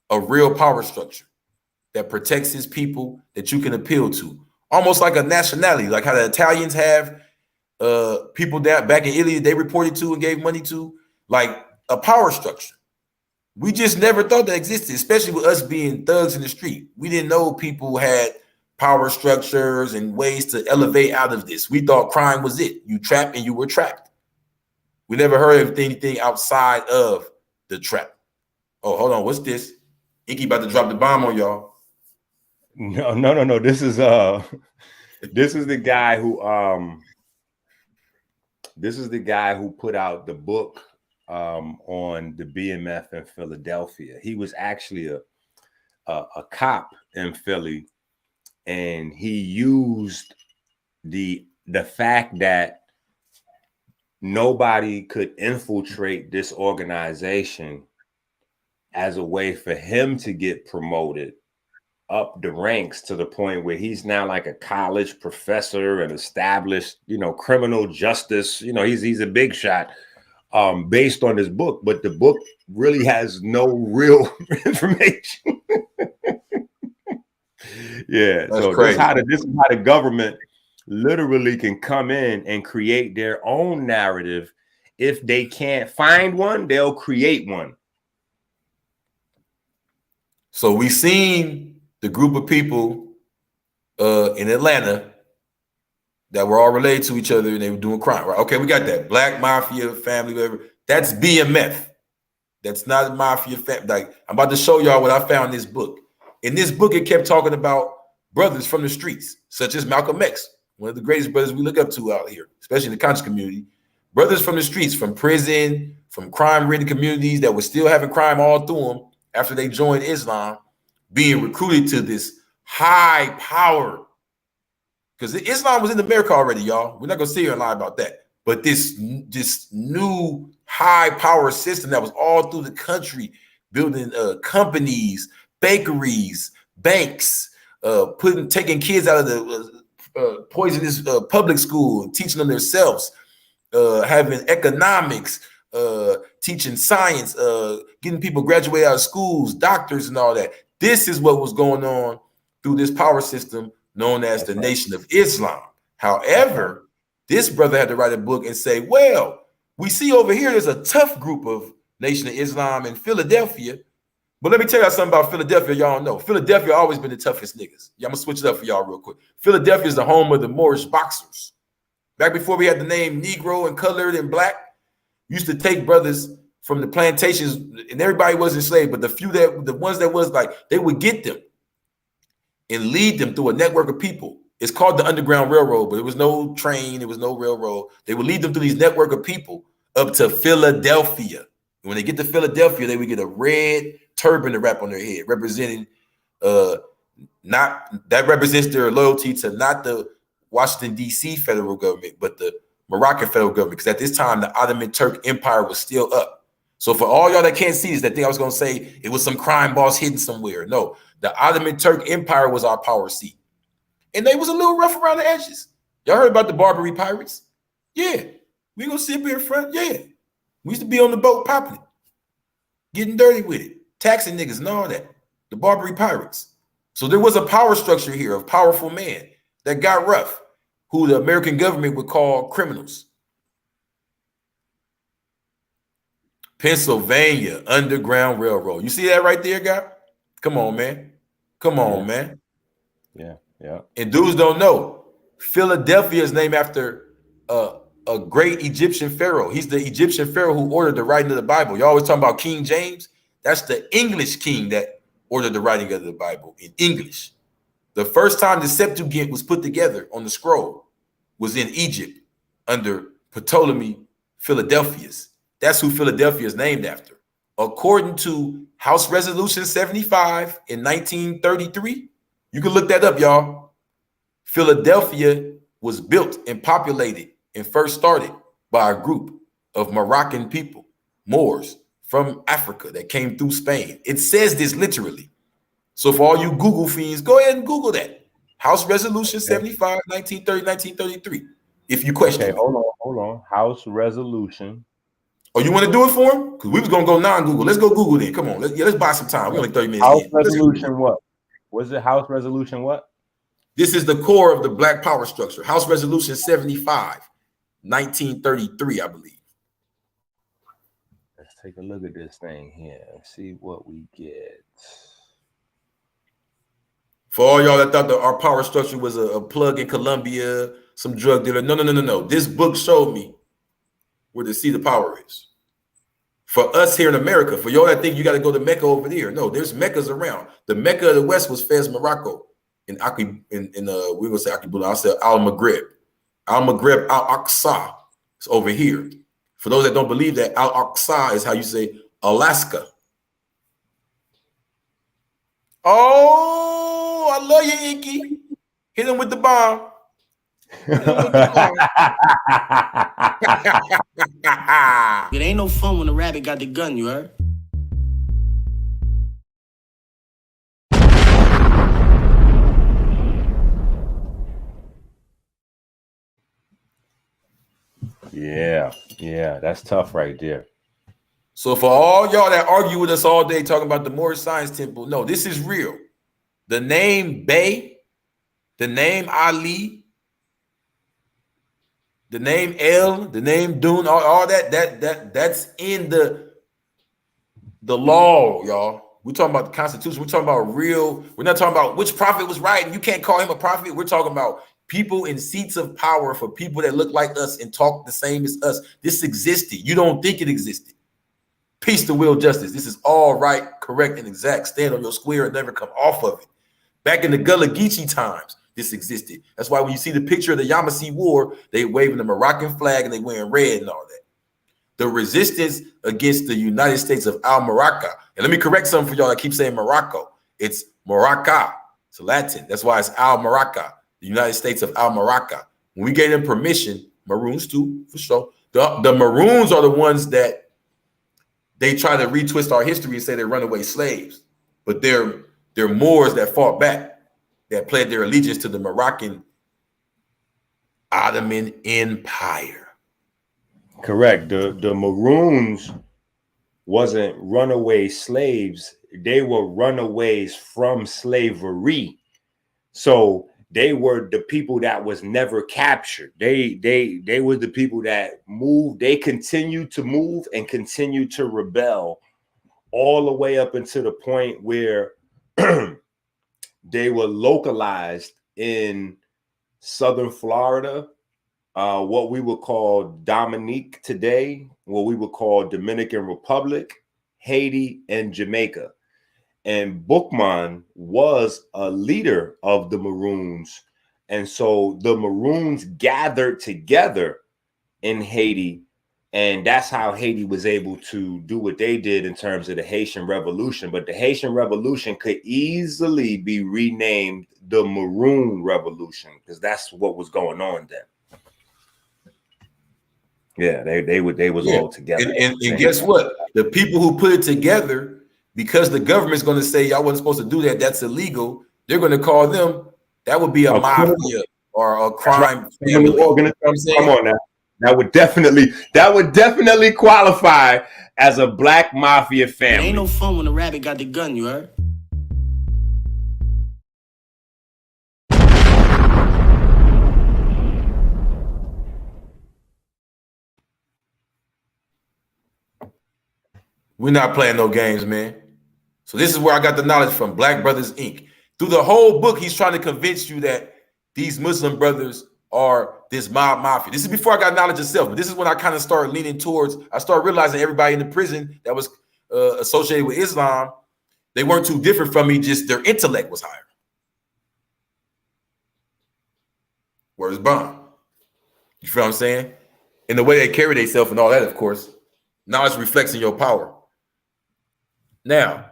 A real power structure that protects its people that you can appeal to. Almost like a nationality, like how the Italians have people that back in Italy they reported to and gave money to, like a power structure. We just never thought that existed, especially with us being thugs in the street. We didn't know people had power structures and ways to elevate out of this. We thought crime was it. You trapped and you were trapped. We never heard of anything outside of the trap. Oh, hold on. What's this? Inky about to drop the bomb on y'all. No. This is the guy who put out the book on the BMF in Philadelphia. He was actually a cop in Philly, and he used the fact that nobody could infiltrate this organization as a way for him to get promoted up the ranks to the point where he's now like a college professor and established, criminal justice. He's a big shot based on this book, but the book really has no real information. Yeah. That's So crazy. this is how the government literally can come in and create their own narrative. If they can't find one, they'll create one. So we seen the group of people in Atlanta that were all related to each other and they were doing crime, right? Okay, we got that. Black Mafia family, whatever. That's BMF. That's not Mafia family. Like, I'm about to show y'all what I found in this book. In this book, it kept talking about brothers from the streets, such as Malcolm X, one of the greatest brothers we look up to out here, especially in the conscious community. Brothers from the streets, from prison, from crime-ridden communities that were still having crime all through them after they joined Islam, being recruited to this high power. Because Islam was in America already, y'all. We're not going to sit here and lie about that. But this new high power system that was all through the country, building companies, bakeries, banks, taking kids out of the poisonous public school, teaching them themselves, having economics, teaching science, getting people graduate out of schools, doctors and all that. This is what was going on through this power system known as the Nation of Islam. However, this brother had to write a book and say, well, we see over here there's a tough group of Nation of Islam in Philadelphia. But let me tell y'all something about Philadelphia y'all know. Philadelphia always been the toughest niggas. Yeah, I'm going to switch it up for y'all real quick. Philadelphia is the home of the Moorish boxers. Back before we had the name Negro and colored and black, used to take brothers from the plantations, and everybody was enslaved, but the ones that was like, they would get them and lead them through a network of people. It's called the Underground Railroad, but there was no train, there was no railroad. They would lead them through these network of people up to Philadelphia. And when they get to Philadelphia, they would get a red turban to wrap on their head, representing represents their loyalty to not the Washington, D.C. federal government, but the Moroccan federal government. Because at this time, the Ottoman Turk Empire was still up. So for all y'all that can't see this, that thing I was going to say it was some crime boss hidden somewhere. No, the Ottoman Turk Empire was our power seat. And they was a little rough around the edges. Y'all heard about the Barbary pirates? Yeah. We gonna sit here in front? Yeah. We used to be on the boat popping it, getting dirty with it, taxing niggas and all that. The Barbary pirates. So there was a power structure here of powerful men that got rough, who the American government would call criminals. Pennsylvania Underground Railroad. You see that right there, guy? Come on, man. Come on, man. Yeah, yeah. And dudes don't know. Philadelphia is named after a great Egyptian pharaoh. He's the Egyptian pharaoh who ordered the writing of the Bible. You always talking about King James. That's the English king that ordered the writing of the Bible in English. The first time the Septuagint was put together on the scroll was in Egypt under Ptolemy Philadelphus. That's who Philadelphia is named after. According to House Resolution 75 in 1933, you can look that up, y'all. Philadelphia was built and populated and first started by a group of Moroccan people, Moors from Africa that came through Spain. It says this literally. So for all you Google fiends, go ahead and Google that. House Resolution 75, 1930, 1933. If you question Okay, me. hold on. House Resolution. Oh, you want to do it for him? Because we was going to go non-Google. Let's go Google then. Come on. Let's buy some time. We're only 30 minutes House in. Resolution what? Was it House Resolution what? This is the core of the Black power structure. House Resolution 75, 1933, I believe. Let's take a look at this thing here and see what we get. For all y'all that thought that our power structure was a plug in Colombia, some drug dealer. No. This book showed me where the seat of power is. For us here in America, for y'all that think you got to go to Mecca over there. No, there's Meccas around. The Mecca of the West was Fez, Morocco. We gonna say Akibullah. I'll say Al Maghreb. Al Maghreb, Al Aqsa is over here. For those that don't believe that, Al Aqsa is how you say Alaska. Oh, I love you, Inky. Hit him with the bomb. It ain't no fun when the rabbit got the gun, you heard? Yeah, that's tough right there. So for all y'all that argue with us all day talking about the Moorish Science Temple, no, this is real. The name Bey, the name Ali, the name El, the name Dune, all that's in the law, y'all. We're talking about the Constitution. We're talking about real. We're not talking about which prophet was right and you can't call him a prophet. We're talking about people in seats of power for people that look like us and talk the same as us. This existed. You don't think it existed. Peace to will justice. This is all right, correct, and exact. Stand on your square and never come off of it. Back in the Gullah Geechee times, this existed. That's why when you see the picture of the Yamasee War, they waving the Moroccan flag and they wearing red and all that. The resistance against the United States of Al-Morocco. And let me correct something for y'all that keep saying Morocco. It's Morocco. It's Latin. That's why it's Al-Morocco, the United States of Al-Morocco. When we gave them permission, Maroons too, for sure. The Maroons are the ones that they try to retwist our history and say they're runaway slaves. But they're Moors that fought back, that pledged their allegiance to the Moroccan Ottoman Empire. Correct. The Maroons wasn't runaway slaves. They were runaways from slavery. So they were the people that was never captured. They were the people that moved. They continued to move and continued to rebel all the way up until the point where they were localized in southern Florida, what we would call Dominique today, what we would call Dominican Republic, Haiti, and Jamaica. And Boukman was a leader of the Maroons. And so the Maroons gathered together in Haiti. And that's how Haiti was able to do what they did in terms of the Haitian Revolution. But the Haitian Revolution could easily be renamed the Maroon Revolution because that's what was going on then. Yeah, they was all together. And guess what? The people who put it together, because the government's going to say y'all wasn't supposed to do that, that's illegal. They're going to call them, that would be a mafia or a crime family. Come on now. That would definitely qualify as a black mafia family. It ain't no fun when the rabbit got the gun, you heard? We're not playing no games, man. So this is where I got the knowledge from, Black Brothers Inc. Through the whole book, he's trying to convince you that these Muslim brothers are this mob mafia. This is before I got knowledge of self, but this is when I kind of started leaning towards, I started realizing everybody in the prison that was associated with Islam, they weren't too different from me, just their intellect was higher. Where's Bond? You feel what I'm saying? And the way they carry themselves and all that, of course, knowledge reflects in your power. Now,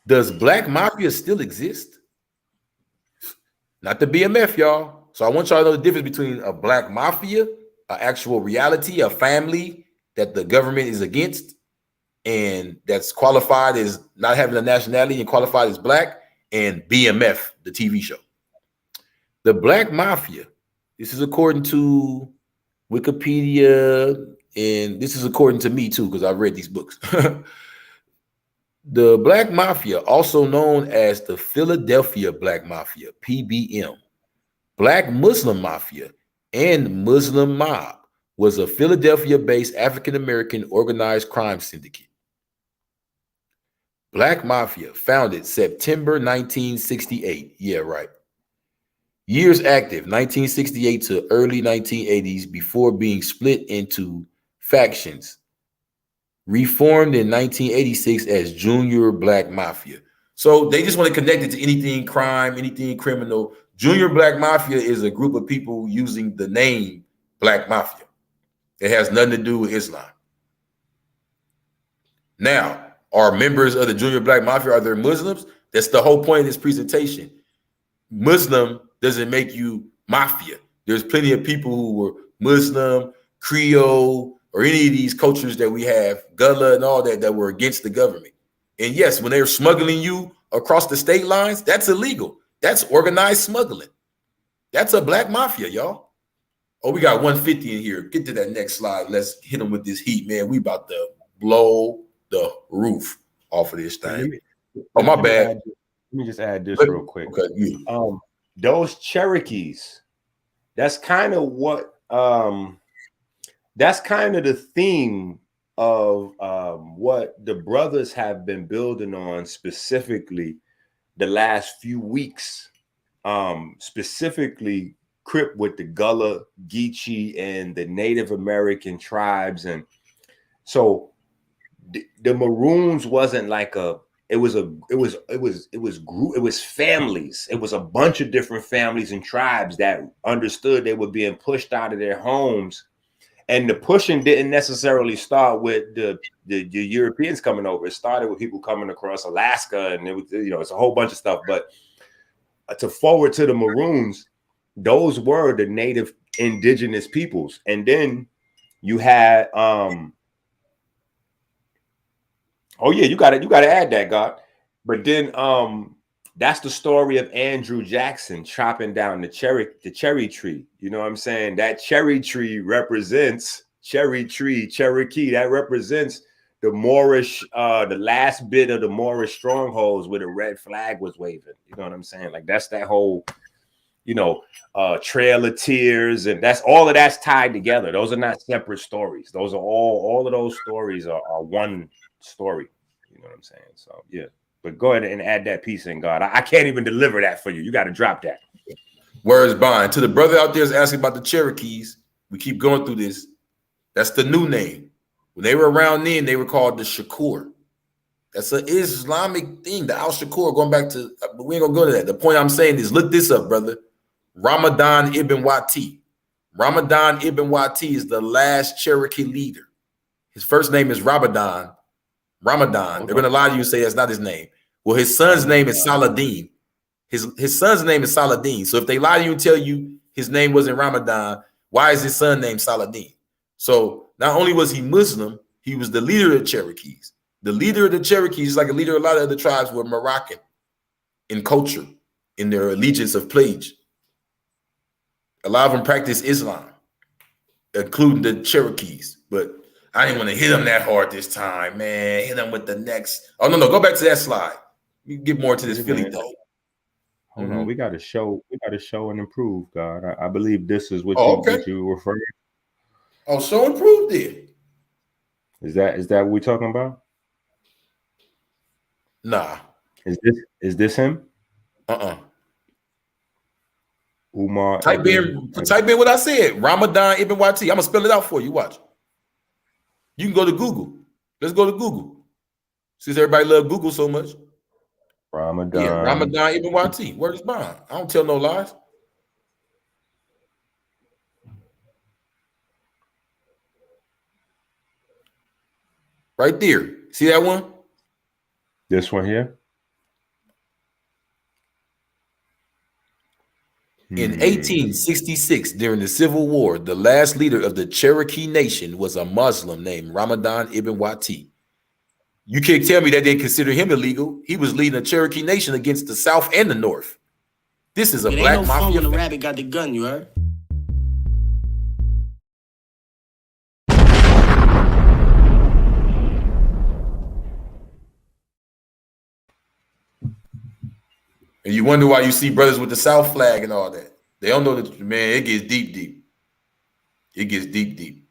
does Black Mafia still exist? Not the BMF, y'all. So I want y'all to know the difference between a Black Mafia, an actual reality, a family that the government is against and that's qualified as not having a nationality and qualified as Black, and BMF, the TV show. The Black Mafia, this is according to Wikipedia, and this is according to me too, because I've read these books. The Black Mafia, also known as the Philadelphia Black Mafia, PBM, Black Muslim Mafia, and Muslim Mob, was a Philadelphia-based African-American organized crime syndicate. Black Mafia, founded September 1968. Yeah, right. Years active, 1968 to early 1980s, before being split into factions. Reformed in 1986 as Junior Black Mafia. So they just want to connect it to anything crime, anything criminal. Junior Black Mafia is a group of people using the name Black Mafia. It has nothing to do with Islam. Now, are members of the Junior Black Mafia, are they Muslims? That's the whole point of this presentation. Muslim doesn't make you mafia. There's plenty of people who were Muslim, Creole, or any of these cultures that we have, Gullah and all that were against the government. And yes, when they're smuggling you across the state lines, that's illegal. That's organized smuggling. That's a black mafia, y'all. Oh, we got 150 in here. Get to that next slide. Let's hit them with this heat, man. We about to blow the roof off of this thing. Oh, my bad. Let me just add this real quick. Okay, yeah. Those Cherokees, that's kind of what that's kind of the theme of what the brothers have been building on, specifically the last few weeks, specifically Crip with the Gullah, Geechee, and the Native American tribes. And so the Maroons wasn't like it was families. It was a bunch of different families and tribes that understood they were being pushed out of their homes. And the pushing didn't necessarily start with the Europeans coming over. It started with people coming across Alaska, and it was, it's a whole bunch of stuff. But to forward to the Maroons, those were the native indigenous peoples. And then you had oh yeah, you got to add that, God. But then that's the story of Andrew Jackson chopping down the cherry tree. You know what I'm saying? That cherry tree represents Cherokee. That represents the Moorish, the last bit of the Moorish strongholds where the red flag was waving. You know what I'm saying? Like that's that whole, Trail of Tears, and that's all of that's tied together. Those are not separate stories. Those are all of those stories are one story. You know what I'm saying? So yeah. But go ahead and add that piece in, God. I can't even deliver that for you. You got to drop that. Words bond. To the brother out there is asking about the Cherokees. We keep going through this. That's the new name. When they were around then, they were called the Shakur. That's an Islamic thing. The Al Shakur, going back to, but we ain't gonna go to that. The point I'm saying is, look this up, brother. Ramadan ibn Wati. Ramadan ibn Wati is the last Cherokee leader. His first name is Ramadan. Ramadan. They're gonna lie to you and say that's not his name. Well, his son's name is Saladin. His son's name is Saladin. So if they lie to you and tell you his name wasn't Ramadan, why is his son named Saladin? So not only was he Muslim, he was the leader of the Cherokees. The leader of the Cherokees, like a leader of a lot of other tribes, were Moroccan in culture, in their allegiance of pledge. A lot of them practice Islam, including the Cherokees. But I didn't want to hit them that hard this time, man. Hit them with the next. Oh, no. Go back to that slide. We can get more to this Philly though. Hold on. We got to show and improve, God. I believe this is what you refer to. Oh, show and prove then. Is that what we're talking about? Nah. Is this him? Umar. Type in what I said. Ramadan ibn Wati. I'm gonna spell it out for you. Watch. You can go to Google. Let's go to Google. Since everybody love Google so much. Ramadan. Yeah, Ramadan ibn Wati. Word is bond. I don't tell no lies. Right there. See that one? This one here? In 1866, during the Civil War, the last leader of the Cherokee Nation was a Muslim named Ramadan ibn Wati. You can't tell me that they consider him illegal. He was leading a Cherokee Nation against the South and the North. This is a black mafia. When the rabbit got the gun, you heard? And you wonder why you see brothers with the South flag and all that. They don't know that, man, it gets deep. It gets deep.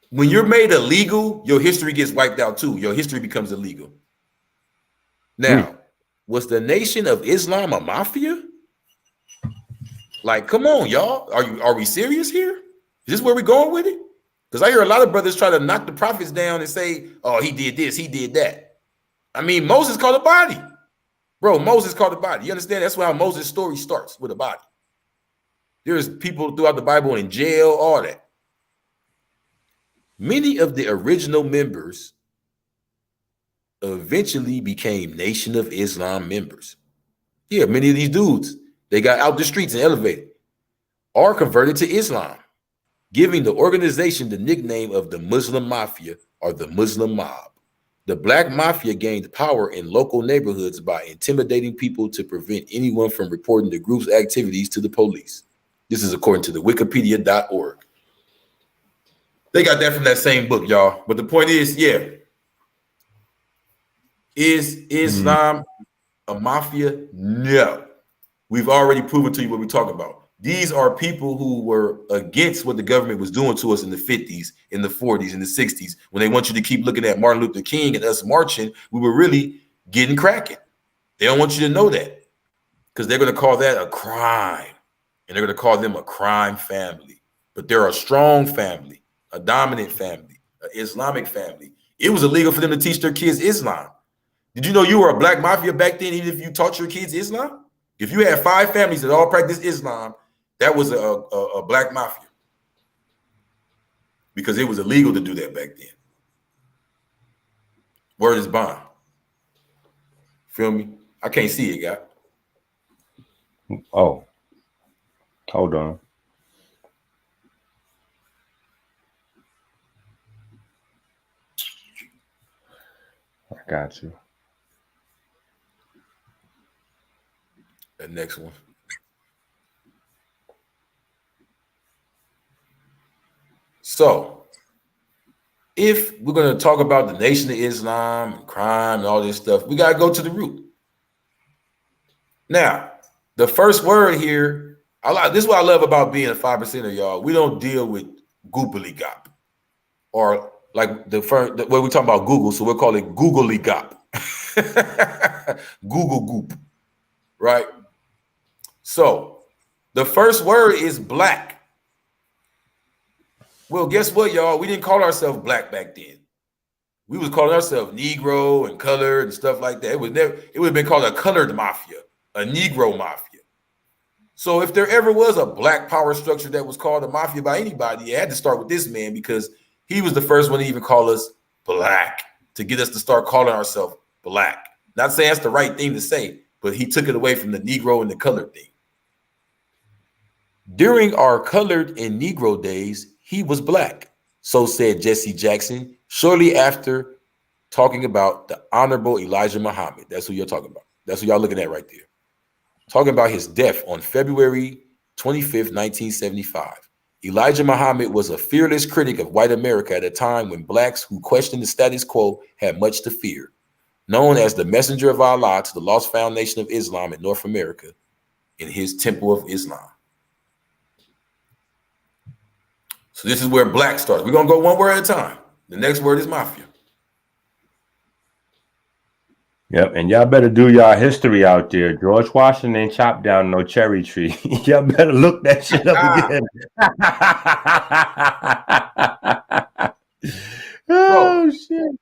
When you're made illegal, your history gets wiped out too. Your history becomes illegal. Now, was the Nation of Islam a mafia? Like, come on, y'all. Are we serious here? Is this where we're going with it? Because I hear a lot of brothers try to knock the prophets down and say, oh, he did this, he did that. I mean, Moses caught a body. Bro, Moses caught a body. You understand? That's how Moses' story starts, with a body. There's people throughout the Bible in jail, all that. Many of the original members eventually became Nation of Islam members. Yeah, many of these dudes, they got out the streets and elevated. or converted to Islam, giving the organization the nickname of the Muslim Mafia or the Muslim Mob. The Black Mafia gained power in local neighborhoods by intimidating people to prevent anyone from reporting the group's activities to the police. This is according to the wikipedia.org. They got that from that same book, y'all. But the point is, yeah, is Islam a mafia? No. We've already proven to you what we're talking about. These are people who were against what the government was doing to us in the 50s, in the 40s, in the 60s. When they want you to keep looking at Martin Luther King and us marching, we were really getting cracking. They don't want you to know that because they're going to call that a crime. And they're going to call them a crime family. But they're a strong family, a dominant family, an Islamic family. It was illegal for them to teach their kids Islam. Did you know you were a black mafia back then, even if you taught your kids Islam? If you had 5 families that all practiced Islam, that was a black mafia because it was illegal to do that back then. Word is bond. Feel me? I can't see it, guy. Oh, hold on. I got you. The next one. So, if we're going to talk about the Nation of Islam and crime and all this stuff, we got to go to the root. Now, the first word here, this is what I love about being a 5%er, y'all. We don't deal with goopily gop or like what we talking about Google, so we'll call it googly gop. Google goop, right? So, the first word is black. Well, guess what, y'all? We didn't call ourselves black back then. We was calling ourselves Negro and colored and stuff like that. It would have been called a colored mafia, a Negro mafia. So if there ever was a black power structure that was called a mafia by anybody, it had to start with this man because he was the first one to even call us black, to get us to start calling ourselves black. Not saying that's the right thing to say, but he took it away from the Negro and the colored thing. During our colored and Negro days, he was black, so said Jesse Jackson shortly after talking about the Honorable Elijah Muhammad. That's who you're talking about. That's who y'all looking at right there. Talking about his death on February 25th, 1975. Elijah Muhammad was a fearless critic of white America at a time when blacks who questioned the status quo had much to fear. Known as the messenger of Allah to the lost foundation of Islam in North America in his Temple of Islam. So this is where black starts. We're going to go one word at a time. The next word is mafia. Yep, and y'all better do y'all history out there. George Washington ain't chopped down no cherry tree. Y'all better look that shit up again. Oh, shit.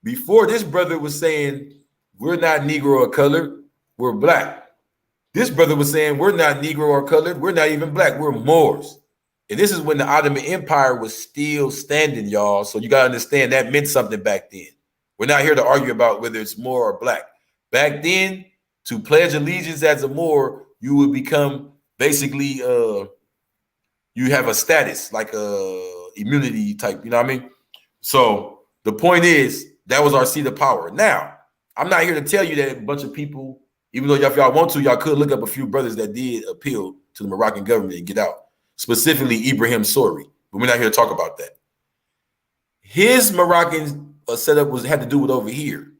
Before this brother was saying, we're not Negro or colored, we're black. This brother was saying, we're not Negro or colored, we're not even black, we're Moors. And this is when the Ottoman Empire was still standing, y'all. So you got to understand that meant something back then. We're not here to argue about whether it's Moor or black. Back then, to pledge allegiance as a Moor, you would become basically, you have a status, like a immunity type, you know what I mean? So the point is, that was our seat of power. Now, I'm not here to tell you that a bunch of people, even though if y'all want to, y'all could look up a few brothers that did appeal to the Moroccan government and get out. Specifically Ibrahim Sori, but we're not here to talk about that. His Moroccan setup had to do with over here.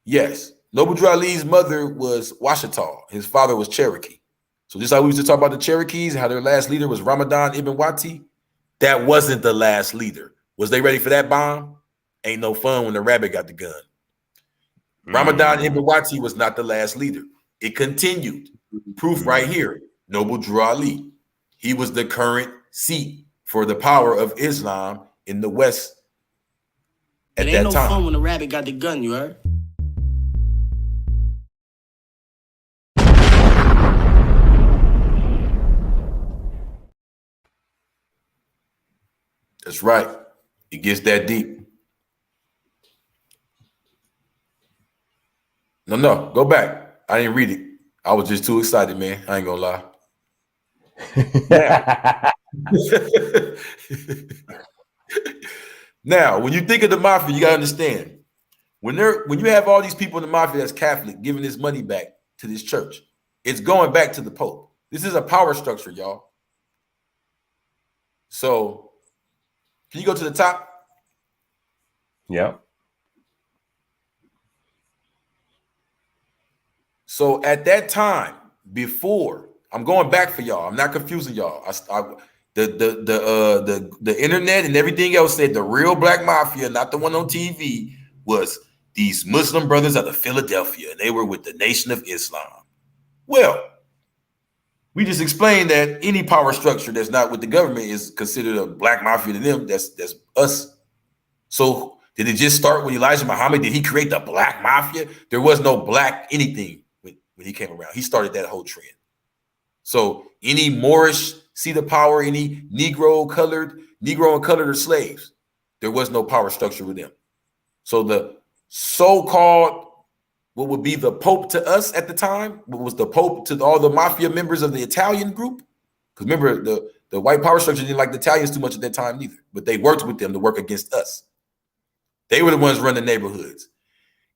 Yes, Noble Drew Ali's mother was Washita. His father was Cherokee. So just like we used to talk about the Cherokees, how their last leader was Ramadan Ibn Wati, that wasn't the last leader. Was they ready for that bomb? Ain't no fun when the rabbit got the gun. Ramadan Ibn Wati was not the last leader. It continued. Proof right here, Noble Drew Ali. He was the current seat for the power of Islam in the West at that time. It ain't no fun when the rabbit got the gun, you heard? That's right. It gets that deep. No, go back. I didn't read it. I was just too excited, man. I ain't gonna lie. Now, when you think of the mafia, you gotta understand when you have all these people in the mafia that's Catholic giving this money back to this church, it's going back to the Pope. This is a power structure, y'all. So, can you go to the top? Yeah. So at that time, before I'm going back for y'all, I'm not confusing y'all. The internet and everything else said the real black mafia, not the one on TV, was these Muslim brothers out of Philadelphia, and they were with the Nation of Islam. Well, we just explained that any power structure that's not with the government is considered a black mafia to them. That's us. So did it just start with Elijah Muhammad? Did he create the black mafia? There was no black anything when he came around. He started that whole trend. So any Moorish seat of power, any Negro and colored or slaves, there was no power structure with them. So the so-called what would be the Pope to us at the time, what was the Pope to all the mafia members of the Italian group? Because remember, the white power structure didn't like the Italians too much at that time either, but they worked with them to work against us. They were the ones running neighborhoods.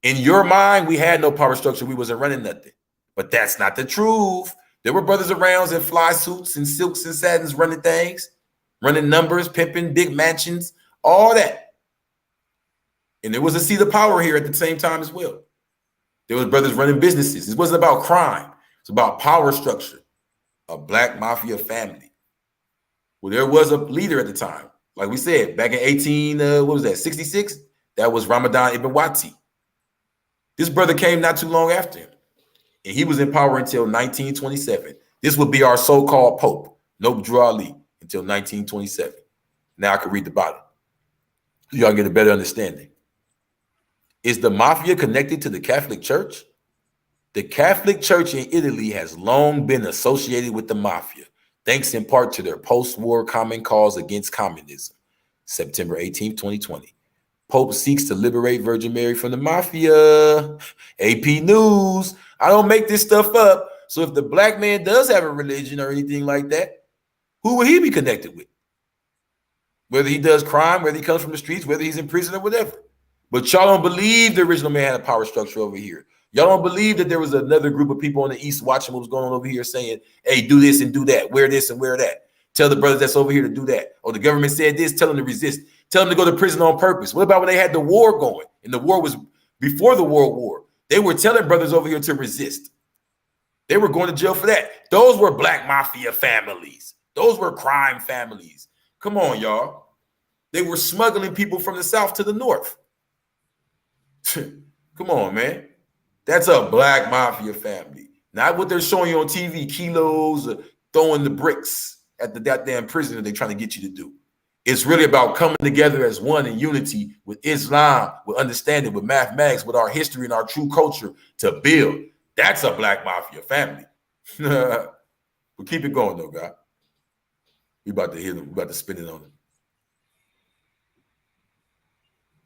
In your mind, we had no power structure. We wasn't running nothing. But that's not the truth. There were brothers around in fly suits and silks and satins running things, running numbers, pimping big mansions, all that. And there was a seat of power here at the same time as well. There was brothers running businesses. It wasn't about crime. It's about power structure, a black mafia family. Well, there was a leader at the time. Like we said, back in 66? That was Ramadan Ibn Wati. This brother came not too long after him. And he was in power until 1927. This would be our so-called Pope, Noble Drew Ali, until 1927. Now I can read the bottom. Y'all get a better understanding. Is the mafia connected to the Catholic Church? The Catholic Church in Italy has long been associated with the mafia, thanks in part to their post-war common cause against communism. September 18, 2020. Pope seeks to liberate Virgin Mary from the mafia. AP News. I don't make this stuff up. So if the black man does have a religion or anything like that, who would he be connected with? Whether he does crime, whether he comes from the streets, whether he's in prison or whatever. But y'all don't believe the original man had a power structure over here. Y'all don't believe that there was another group of people on the East watching what was going on over here saying, hey, do this and do that, wear this and wear that. Tell the brothers that's over here to do that. Or the government said this, tell them to resist. Tell them to go to prison on purpose. What about when they had the war going? And the war was before the World War. They were telling brothers over here to resist. They were going to jail for that. Those were black mafia families. Those were crime families. Come on, y'all. They were smuggling people from the South to the North. Come on, man. That's a black mafia family. Not what they're showing you on TV, kilos, throwing the bricks at the goddamn prison that they're trying to get you to do. It's really about coming together as one in unity with Islam, with understanding, with mathematics, with our history and our true culture to build. That's a black mafia family. But keep it going, though, God. We about to hit them. We about to spin it on them.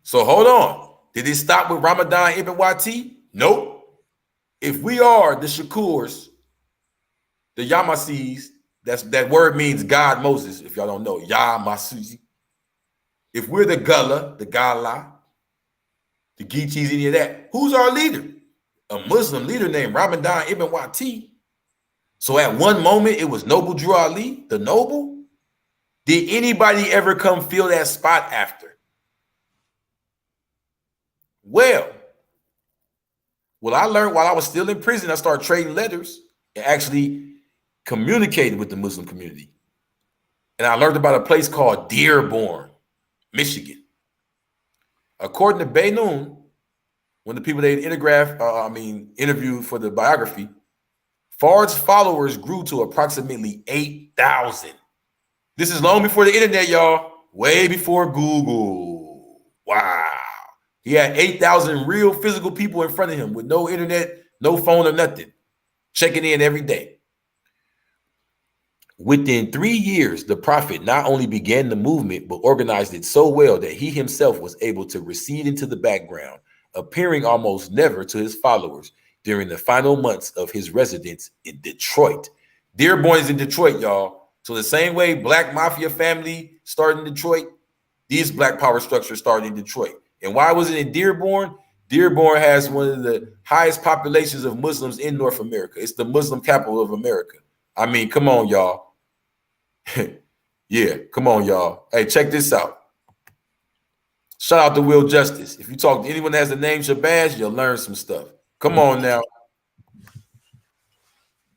So hold on. Did it stop with Ramadan Ibn Wati? Nope. If we are the Shakurs, the Yamasis, that word means God Moses, if y'all don't know, Yamasi. If we're the Gullah, the Gala, the Geechees, any of that, who's our leader? A Muslim leader named Ramadan Ibn Wati. So at one moment, it was Noble Drew Ali, the noble. Did anybody ever come fill that spot after? Well, what I learned while I was still in prison, I started trading letters and actually communicating with the Muslim community. And I learned about a place called Dearborn, Michigan. According to Baynoon, when the people they interviewed for the biography, Fard's followers grew to approximately 8,000. This is long before the internet, y'all. Way before Google. Wow. He had 8,000 real physical people in front of him with no internet, no phone or nothing, checking in every day. Within 3 years, the prophet not only began the movement, but organized it so well that he himself was able to recede into the background, appearing almost never to his followers during the final months of his residence in Detroit. Dearborn is in Detroit, y'all. So the same way Black Mafia family started in Detroit, these Black power structures started in Detroit. And why was it in Dearborn? Dearborn has one of the highest populations of Muslims in North America. It's the Muslim capital of America. I mean, come on, y'all. Yeah, come on, y'all. Hey, check this out. Shout out to Will Justice. If you talk to anyone that has the name Shabazz, you'll learn some stuff. Come on now.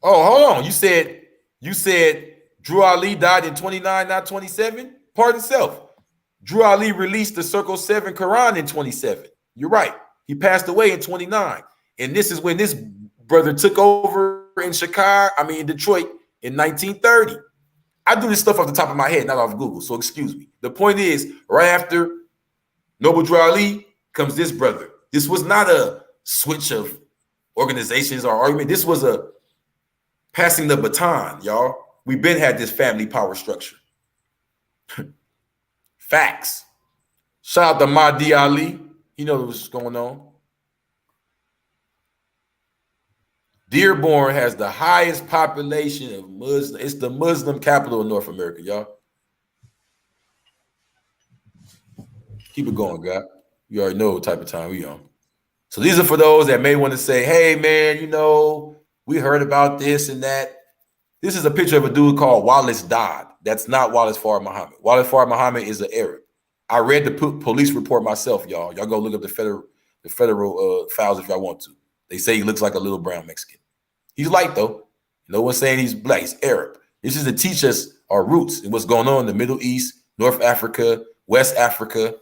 Oh, hold on. You said Drew Ali died in 29, not 27? Pardon self. Drew Ali released the Circle 7 Quran in 27. You're right. He passed away in 29. And this is when this brother took over in Detroit in 1930. I do this stuff off the top of my head, not off Google, so excuse me. The point is, right after Noble Drew Ali comes this brother. This was not a switch of organizations or argument. This was a passing the baton, y'all. We've been had this family power structure. Facts. Shout out to Mahdi Ali. He knows what's going on. Dearborn has the highest population of Muslims. It's the Muslim capital of North America, y'all. Keep it going, God. You already know what type of time we on. So these are for those that may want to say, hey, man, you know, we heard about this and that. This is a picture of a dude called Wallace Dodd. That's not Wallace Farr Muhammad. Wallace Farr Muhammad is an Arab. I read the police report myself, y'all. Y'all go look up the federal files if y'all want to. They say he looks like a little brown Mexican. He's light, though. No one's saying he's black. He's Arab. This is to teach us our roots and what's going on in the Middle East, North Africa, West Africa,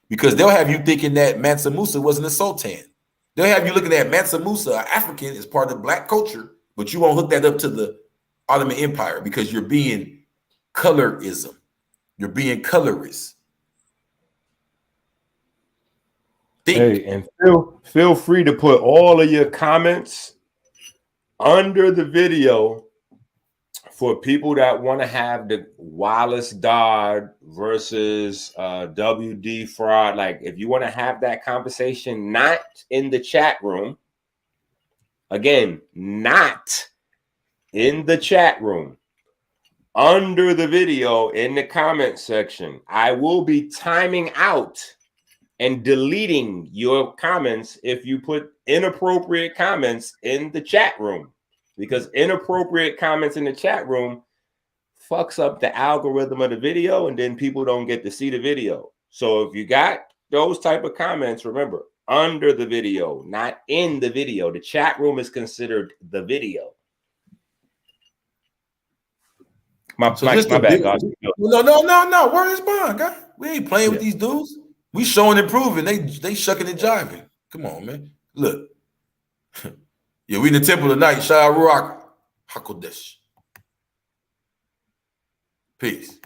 because they'll have you thinking that Mansa Musa wasn't a sultan. They'll have you looking at Mansa Musa, an African, as part of black culture, but you won't hook that up to the Ottoman Empire because you're being colorism. You're being colorist. Think. Hey, and feel free to put all of your comments under the video for people that want to have the Wallace Dodd versus WD fraud. Like, if you want to have that conversation, not in the chat room. Again, not in the chat room. Under the video in the comment section. I will be timing out and deleting your comments if you put inappropriate comments in the chat room, because inappropriate comments in the chat room fucks up the algorithm of the video, and then people don't get to see the video. So if you got those type of comments, remember, under the video, not in the video. The chat room is considered the video. My bad, God. No. Word is bond, guy. We ain't playing with these dudes. We showing and proving. They shucking and jiving. Come on, man. Look. Yeah, we in the temple tonight. Shout out Ruach HaKodesh. Peace.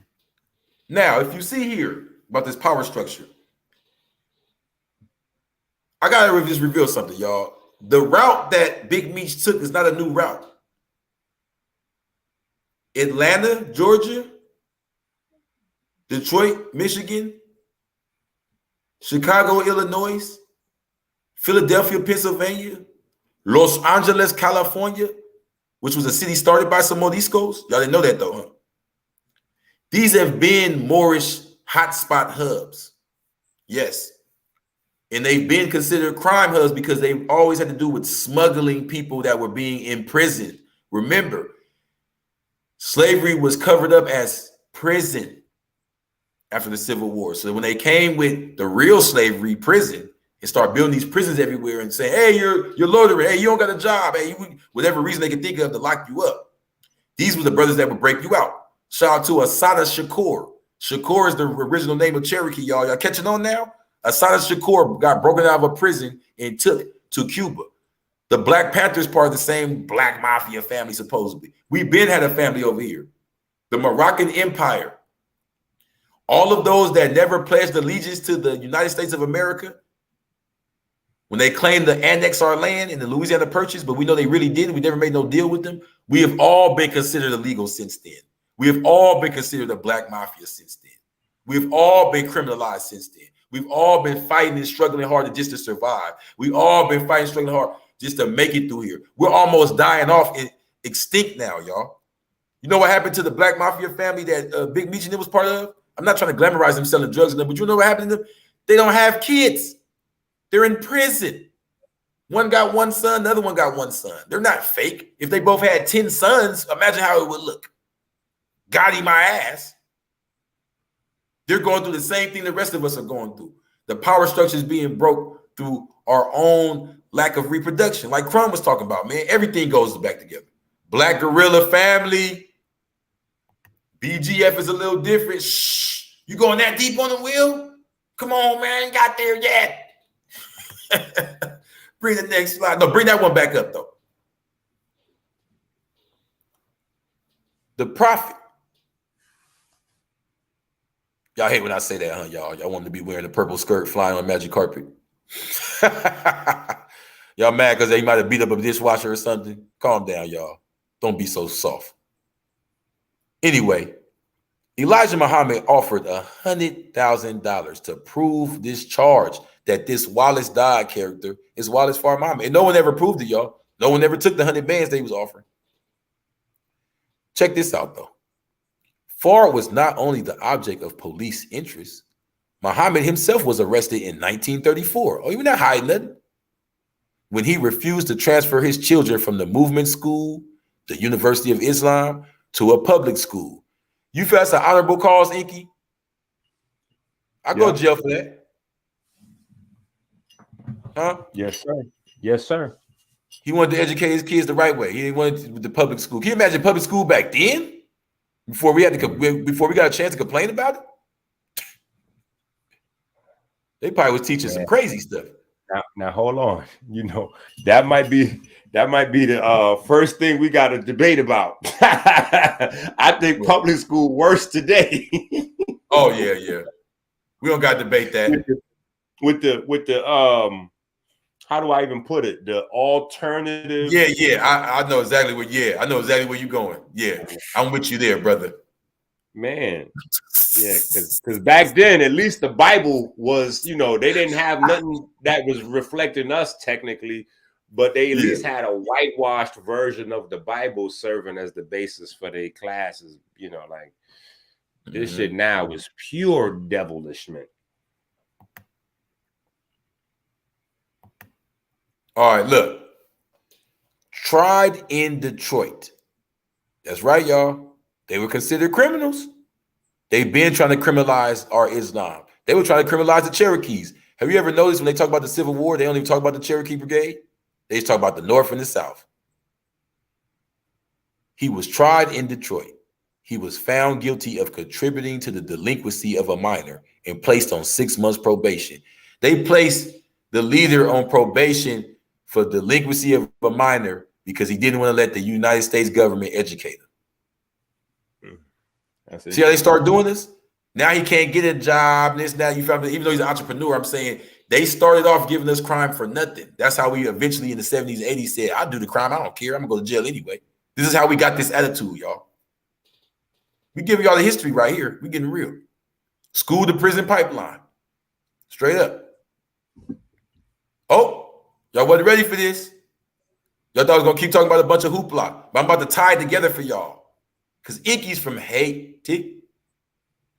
Now, if you see here about this power structure, I gotta just reveal something, y'all. The route that Big Meech took is not a new route. Atlanta, Georgia, Detroit, Michigan, Chicago, Illinois, Philadelphia, Pennsylvania, Los Angeles, California, which was a city started by some Moriscos. Y'all didn't know that though, huh? These have been Moorish hotspot hubs. Yes. And they've been considered crime hubs because they've always had to do with smuggling people that were being imprisoned. Remember, slavery was covered up as prison after the Civil War. So when they came with the real slavery, prison, and start building these prisons everywhere and say, hey, you're loitering, hey, you don't got a job, hey, whatever reason they could think of to lock you up. These were the brothers that would break you out. Shout out to Asada Shakur. Shakur is the original name of Cherokee, y'all. Y'all catching on now? Asada Shakur got broken out of a prison and took to Cuba. The Black Panthers part of the same Black Mafia family, supposedly. We've been had a family over here. The Moroccan Empire. All of those that never pledged allegiance to the United States of America, when they claimed to annex our land in the Louisiana Purchase, but we know they really didn't. We never made no deal with them. We have all been considered illegal since then. We have all been considered a Black Mafia since then. We've all been criminalized since then. We've all been fighting and struggling hard just to survive. We've all been fighting, struggling hard just to make it through here. We're almost dying off and extinct now, y'all. You know what happened to the Black Mafia family that Big Meech and them was part of? I'm not trying to glamorize them selling drugs and them, but you know what happened to them? They don't have kids. They're in prison. One got one son, the other one got one son. They're not fake. If they both had 10 sons, imagine how it would look. Got him my ass. They're going through the same thing the rest of us are going through. The power structure is being broke through our own lack of reproduction. Like Crumb was talking about, man, everything goes back together. Black Gorilla family. BGF is a little different. Shh. You going that deep on the wheel? Come on, man. Ain't got there yet. Bring the next slide. No, bring that one back up, though. The Prophet. Y'all hate when I say that, huh, y'all? Y'all want me to be wearing a purple skirt flying on magic carpet. Y'all mad because they might have beat up a dishwasher or something? Calm down, y'all. Don't be so soft. Anyway, Elijah Muhammad offered $100,000 to prove this charge that this Wallace Dodd character is Wallace Farr Muhammad. And no one ever proved it, y'all. No one ever took the 100 bands they was offering. Check this out, though. Farr was not only the object of police interest, Muhammad himself was arrested in 1934. Oh, you're not hiding nothing. When he refused to transfer his children from the movement school, the University of Islam, to a public school. You feel that's an honorable cause, Inky? I go to jail for that. Huh? Yes, sir. Yes, sir. He wanted to educate his kids the right way. He didn't want it with the public school. Can you imagine public school back then? Before we got a chance to complain about it? They probably was teaching some crazy stuff. Now hold on. You know, that might be the first thing we got to debate about. I think public school worse today. Oh yeah. We don't got to debate that. With the how do I even put it? The alternative. Yeah. I know exactly where. Yeah, I know exactly where you're going. Yeah, I'm with you there, brother. Man, yeah, because back then, at least the Bible was, you know, they didn't have nothing that was reflecting us technically, but they at least had a whitewashed version of the Bible serving as the basis for their classes. You know, like this shit now is pure devilishment. All right, look. Tried in Detroit. That's right, y'all. They were considered criminals. They've been trying to criminalize our Islam. They were trying to criminalize the Cherokees. Have you ever noticed when they talk about the Civil War, they don't even talk about the Cherokee Brigade? They just talk about the North and the South. He was tried in Detroit. He was found guilty of contributing to the delinquency of a minor and placed on 6 months probation. They placed the leader on probation for delinquency of a minor because he didn't want to let the United States government educate him. See how they start doing this? Now he can't get a job. This, now you found that even though he's an entrepreneur, I'm saying they started off giving us crime for nothing. That's how we eventually in the 70s and 80s said, I'll do the crime. I don't care. I'm gonna go to jail anyway. This is how we got this attitude, y'all. We giving y'all the history right here. We getting real. School to prison pipeline. Straight up. Oh, y'all wasn't ready for this. Y'all thought I was gonna keep talking about a bunch of hoopla, but I'm about to tie it together for y'all. Because Inky's from Haiti.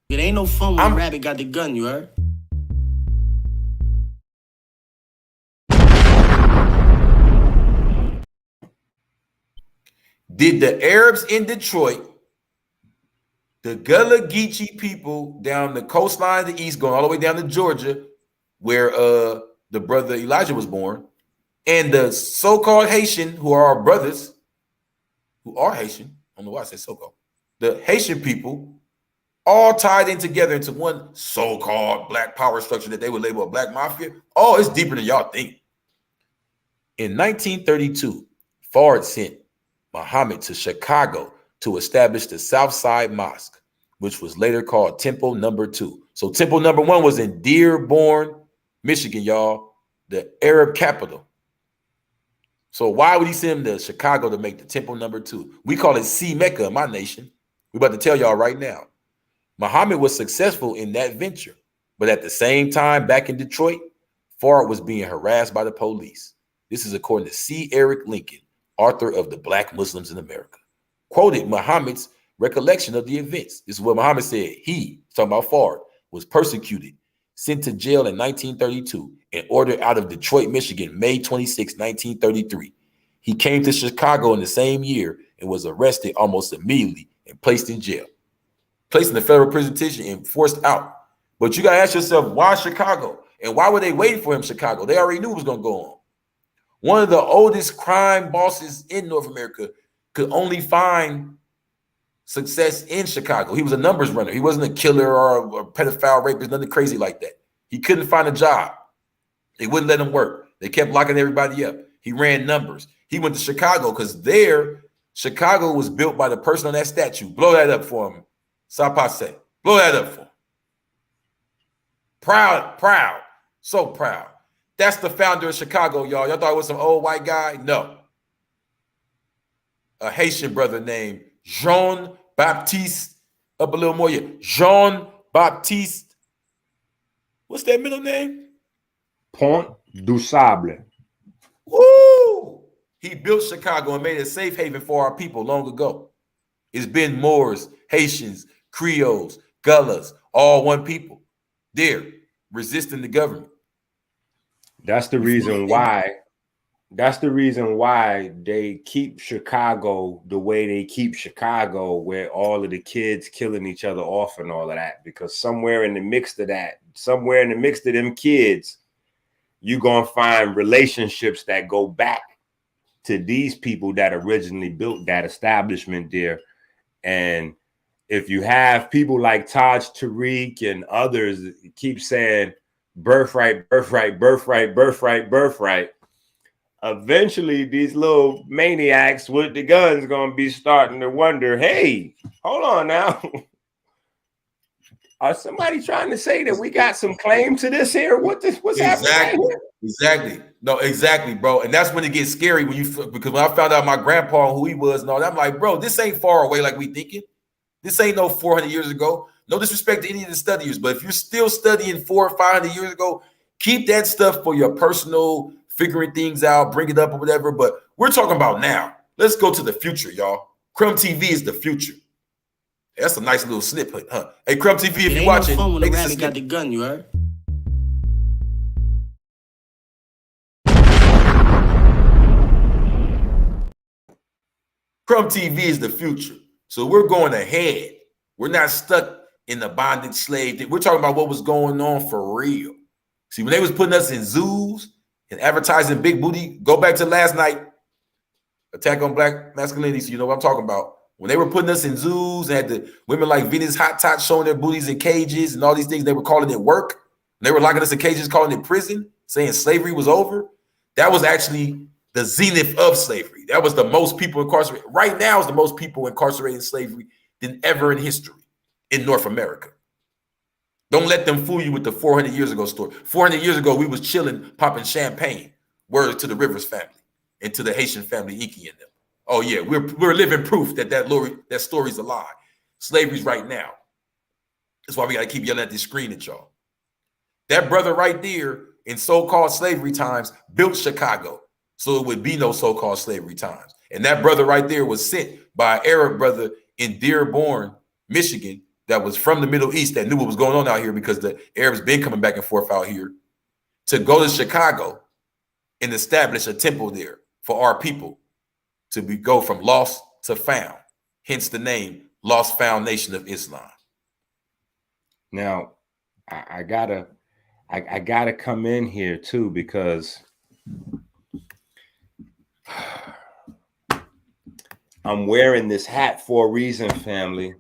It ain't no fun when Rabbit got the gun, you heard? Did the Arabs in Detroit, the Gullah Geechee people down the coastline of the east, going all the way down to Georgia, where the brother Elijah was born, and the so-called Haitian, who are our brothers, who are Haitian, I don't know why I said so-called, the Haitian people, all tied in together into one so-called black power structure that they would label a black mafia. Oh, it's deeper than y'all think. In 1932, Fard sent Muhammad to Chicago to establish the Southside Mosque, which was later called Temple No. 2. So Temple No. 1 was in Dearborn, Michigan, y'all, the Arab capital. So why would he send him to Chicago to make the Temple No. 2? We call it C Mecca in my nation. We're about to tell y'all right now. Muhammad was successful in that venture, but at the same time, back in Detroit, Fard was being harassed by the police. This is according to C. Eric Lincoln, author of The Black Muslims in America. quoted Muhammad's recollection of the events. This is what Muhammad said. He, talking about Fard, was persecuted, sent to jail in 1932, and ordered out of Detroit, Michigan, May 26, 1933. He came to Chicago in the same year and was arrested almost immediately and placed in jail. Placed in the federal prison and forced out. But you got to ask yourself, why Chicago? And why were they waiting for him, Chicago? They already knew what was going to go on. One of the oldest crime bosses in North America could only find success in Chicago. He was a numbers runner. He wasn't a killer or a pedophile rapist, nothing crazy like that. He couldn't find a job. They wouldn't let him work. They kept locking everybody up. He ran numbers. He went to Chicago because there, Chicago was built by the person on that statue. Blow that up for him. Sapase. Blow that up for him. Proud. So proud. That's the founder of Chicago, y'all. Y'all thought it was some old white guy? No. A Haitian brother named Jean-Baptiste. Up a little more here. Jean-Baptiste. What's that middle name? Pont du Sable. Woo! He built Chicago and made it a safe haven for our people long ago. It's been Moors, Haitians, Creoles, Gullahs, all one people. There, resisting the government. That's the reason why. That's the reason why they keep Chicago the way they keep Chicago, where all of the kids killing each other off and all of that. Because somewhere in the mix of that, somewhere in the mix of them kids, you're going to find relationships that go back to these people that originally built that establishment there. And if you have people like Taj Tariq and others keep saying birthright, birthright, birthright, birthright, birthright, eventually these little maniacs with the guns going to be starting to wonder, hey, hold on now. Are somebody trying to say that we got some claim to this here? What's happening here? Exactly. No, exactly, bro. And that's when it gets scary because when I found out my grandpa, who he was and all that, I'm like, bro, this ain't far away like we thinking. This ain't no 400 years ago. No disrespect to any of the studiers, but if you're still studying 400 or 500 years ago, keep that stuff for your personal figuring things out, bring it up or whatever. But we're talking about now. Let's go to the future, y'all. Crumb TV is the future. That's a nice little snippet, huh? Hey, Crumb TV, if you're watching, no fun when make the this a rabbit got the snippet. gun, you heard? Crumb TV is the future. So we're going ahead. We're not stuck in the bondage slave thing. We're talking about what was going on for real. See, when they was putting us in zoos and advertising big booty, go back to last night, Attack on Black Masculinity, so you know what I'm talking about. When they were putting us in zoos and had the women like Venus Hot Tot showing their booties in cages and all these things, they were calling it work. They were locking us in cages, calling it prison, saying slavery was over. That was actually the zenith of slavery. That was the most people incarcerated. Right now is the most people incarcerated in slavery than ever in history in North America. Don't let them fool you with the 400 years ago story. 400 years ago, we was chilling, popping champagne. Word to the Rivers family and to the Haitian family, Iki and them. Oh yeah, we're living proof that story's a lie. Slavery's right now. That's why we got to keep yelling at this screen at y'all. That brother right there in so-called slavery times built Chicago, so it would be no so-called slavery times. And that brother right there was sent by an Arab brother in Dearborn, Michigan, that was from the Middle East that knew what was going on out here because the Arabs been coming back and forth out here to go to Chicago and establish a temple there for our people to go from lost to found. Hence the name Lost Found Nation of Islam. Now, I gotta come in here too because I'm wearing this hat for a reason, family.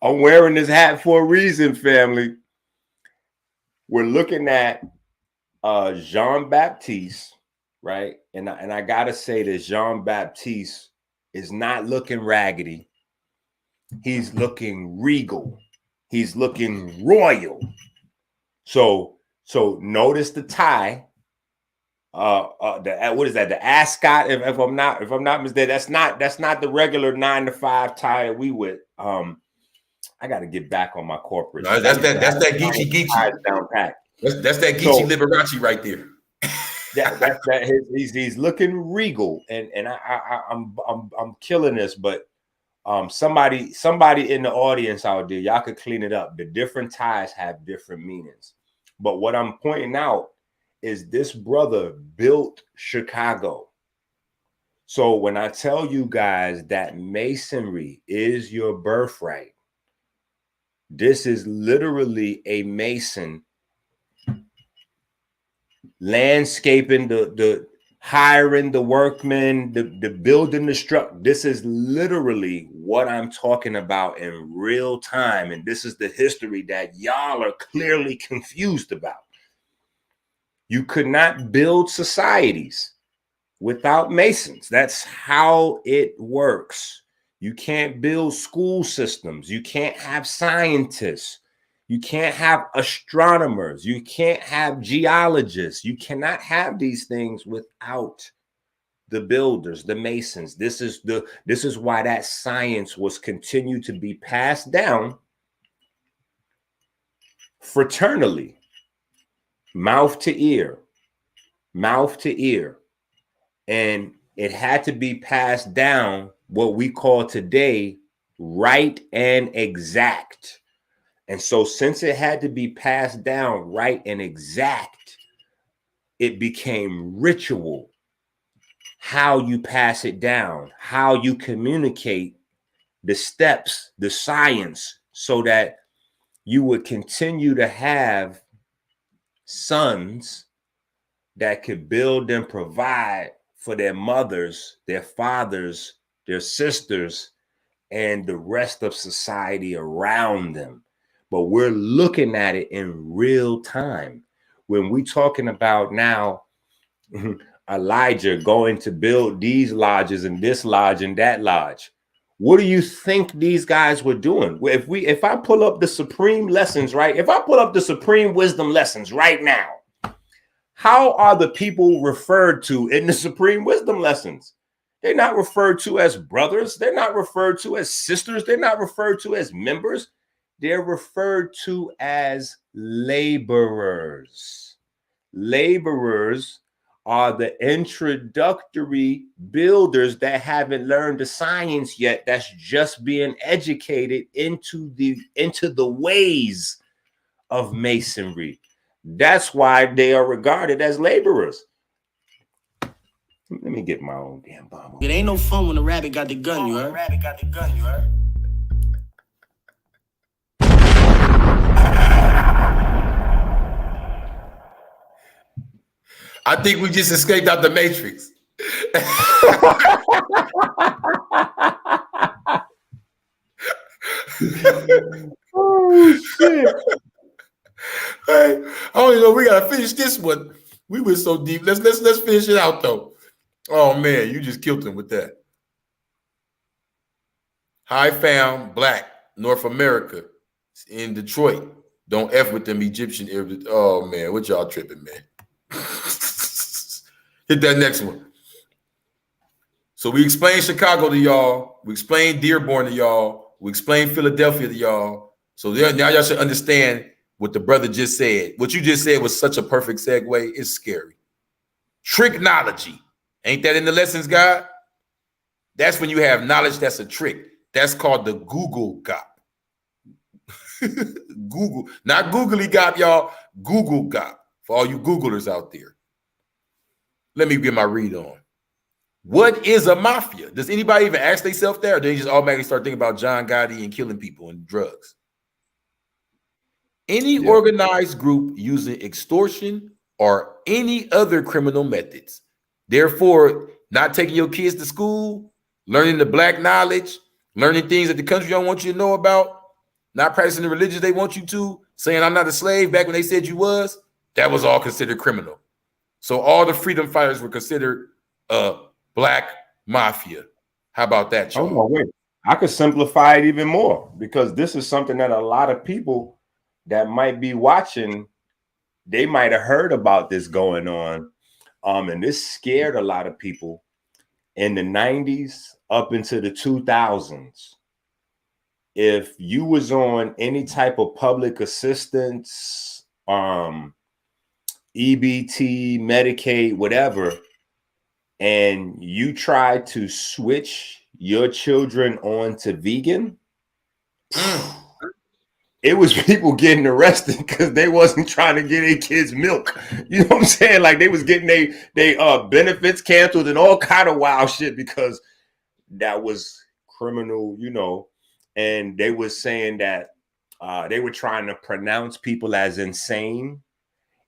I'm wearing this hat for a reason, family. We're looking at Jean-Baptiste, right? And I gotta say that Jean-Baptiste is not looking raggedy. He's looking regal. He's looking royal. So notice the tie. What is that? The ascot. If I'm not mistaken, that's not the regular 9-to-5 tie that we with. I got to get back on my corporate. No, that's that Geechee. Down pat. That's that Geechee Liberace right there. He's looking regal, and I'm killing this, but somebody in the audience out there, y'all could clean it up. The different ties have different meanings, but what I'm pointing out is this brother built Chicago. So when I tell you guys that masonry is your birthright, this is literally a mason landscaping, the hiring the workmen, the building the structure. This is literally what I'm talking about in real time. And this is the history that y'all are clearly confused about. You could not build societies without masons. That's how it works. You can't build school systems. You can't have scientists. You can't have astronomers. You can't have geologists. You cannot have these things without the builders, the masons. This is why that science was continued to be passed down fraternally, mouth to ear, mouth to ear. And it had to be passed down what we call today right and exact. And so since it had to be passed down right and exact, it became ritual. How you pass it down, how you communicate the steps, the science, so that you would continue to have sons that could build and provide for their mothers, their fathers, their sisters, and the rest of society around them. But we're looking at it in real time. When we're talking about now Elijah going to build these lodges and this lodge and that lodge, what do you think these guys were doing? If I pull up the supreme lessons, right? If I pull up the supreme wisdom lessons right now, how are the people referred to in the supreme wisdom lessons? They're not referred to as brothers. They're not referred to as sisters. They're not referred to as members. They're referred to as laborers. Laborers are the introductory builders that haven't learned the science yet, that's just being educated into the ways of masonry. That's why they are regarded as laborers. Let me get my own damn bomb. It ain't no fun when the rabbit got the gun, you heard? I think we just escaped out the Matrix. Oh shit! Hey, I don't even know. We gotta finish this one. We went so deep. Let's finish it out though. Oh man, you just killed him with that. High found black North America in Detroit. Don't F with them Egyptian Arabs. Oh man, what y'all tripping, man? Hit that next one. So we explained Chicago to y'all. We explained Dearborn to y'all. We explained Philadelphia to y'all. So now y'all should understand what the brother just said. What you just said was such a perfect segue. It's scary. Tricknology. Ain't that in the lessons guide? That's when you have knowledge that's a trick. That's called the Google Gop. Google, not googly gop, y'all. Google Gop for all you Googlers out there. Let me get my read on. What is a mafia? Does anybody even ask themselves there, or do they just automatically start thinking about John Gotti and killing people and drugs? Any organized group using extortion or any other criminal methods. Therefore, not taking your kids to school, learning the black knowledge, learning things that the country don't want you to know about, not practicing the religion they want you to, saying I'm not a slave back when they said you was, that was all considered criminal. So all the freedom fighters were considered black mafia. How about that, y'all? Oh, no, wait. I could simplify it even more, because this is something that a lot of people that might be watching, they might have heard about this going on. And this scared a lot of people in the 90s up into the 2000s. If you was on any type of public assistance, EBT, Medicaid, whatever, and you try to switch your children on to vegan, it was people getting arrested because they wasn't trying to get their kids milk. You know what I'm saying? Like they was getting they benefits canceled and all kind of wild shit because that was criminal, you know. And they was saying that they were trying to pronounce people as insane.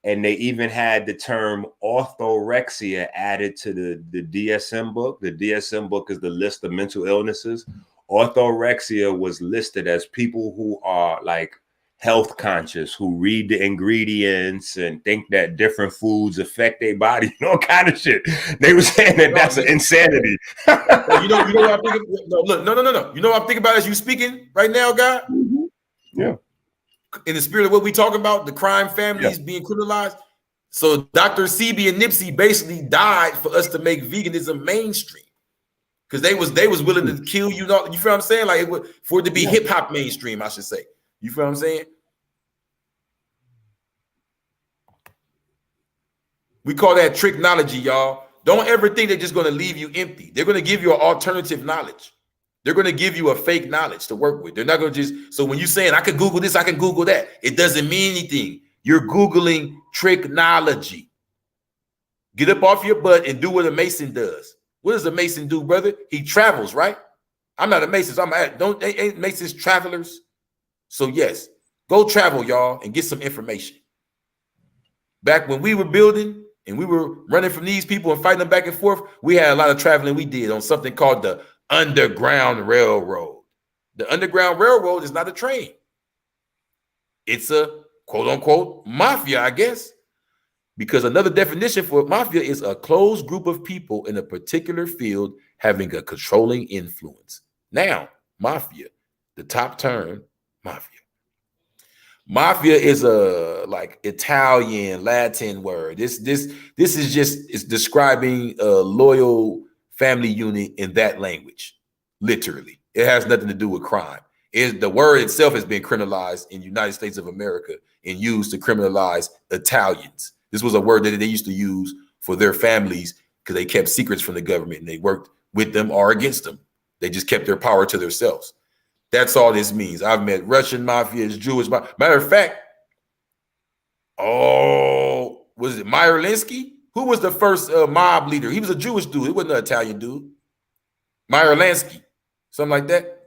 And they even had the term orthorexia added to the DSM book. The DSM book is the list of mental illnesses. Orthorexia was listed as people who are like health conscious, who read the ingredients and think that different foods affect their body, and all kind of shit. They were saying that that's an insanity. You know what I'm thinking? No. You know what I'm thinking about as you speaking right now, God? Yeah. In the spirit of what we talking about, the crime families being criminalized. So Dr. CB and Nipsey basically died for us to make veganism mainstream. Because they was willing to kill you. You feel what I'm saying? Like for it to be hip hop mainstream, I should say. You feel what I'm saying? We call that tricknology, y'all. Don't ever think they're just going to leave you empty. They're going to give you an alternative knowledge. They're going to give you a fake knowledge to work with. They're not going to just, so when you're saying, I can Google this, I can Google that, it doesn't mean anything. You're Googling tricknology. Get up off your butt and do what a Mason does. What does a Mason do, brother? He travels, right? I'm not a Mason. So ain't Masons travelers? So yes, go travel, y'all, and get some information. Back when we were building and we were running from these people and fighting them back and forth, we had a lot of traveling we did on something called the Underground Railroad. The Underground Railroad is not a train. It's a quote unquote mafia, I guess, because another definition for mafia is a closed group of people in a particular field having a controlling influence. Now, mafia, the top term, mafia. Mafia is a like Italian, Latin word. This is just, it's describing a loyal family unit in that language. Literally, it has nothing to do with crime. The word itself has been criminalized in the United States of America and used to criminalize Italians. This was a word that they used to use for their families because they kept secrets from the government and they worked with them or against them. They just kept their power to themselves. That's all this means. I've met Russian mafias, Jewish mafia. Matter of fact, was it Meyer Lansky? Who was the first mob leader? He was a Jewish dude. He wasn't an Italian dude. Meyer Lansky, something like that.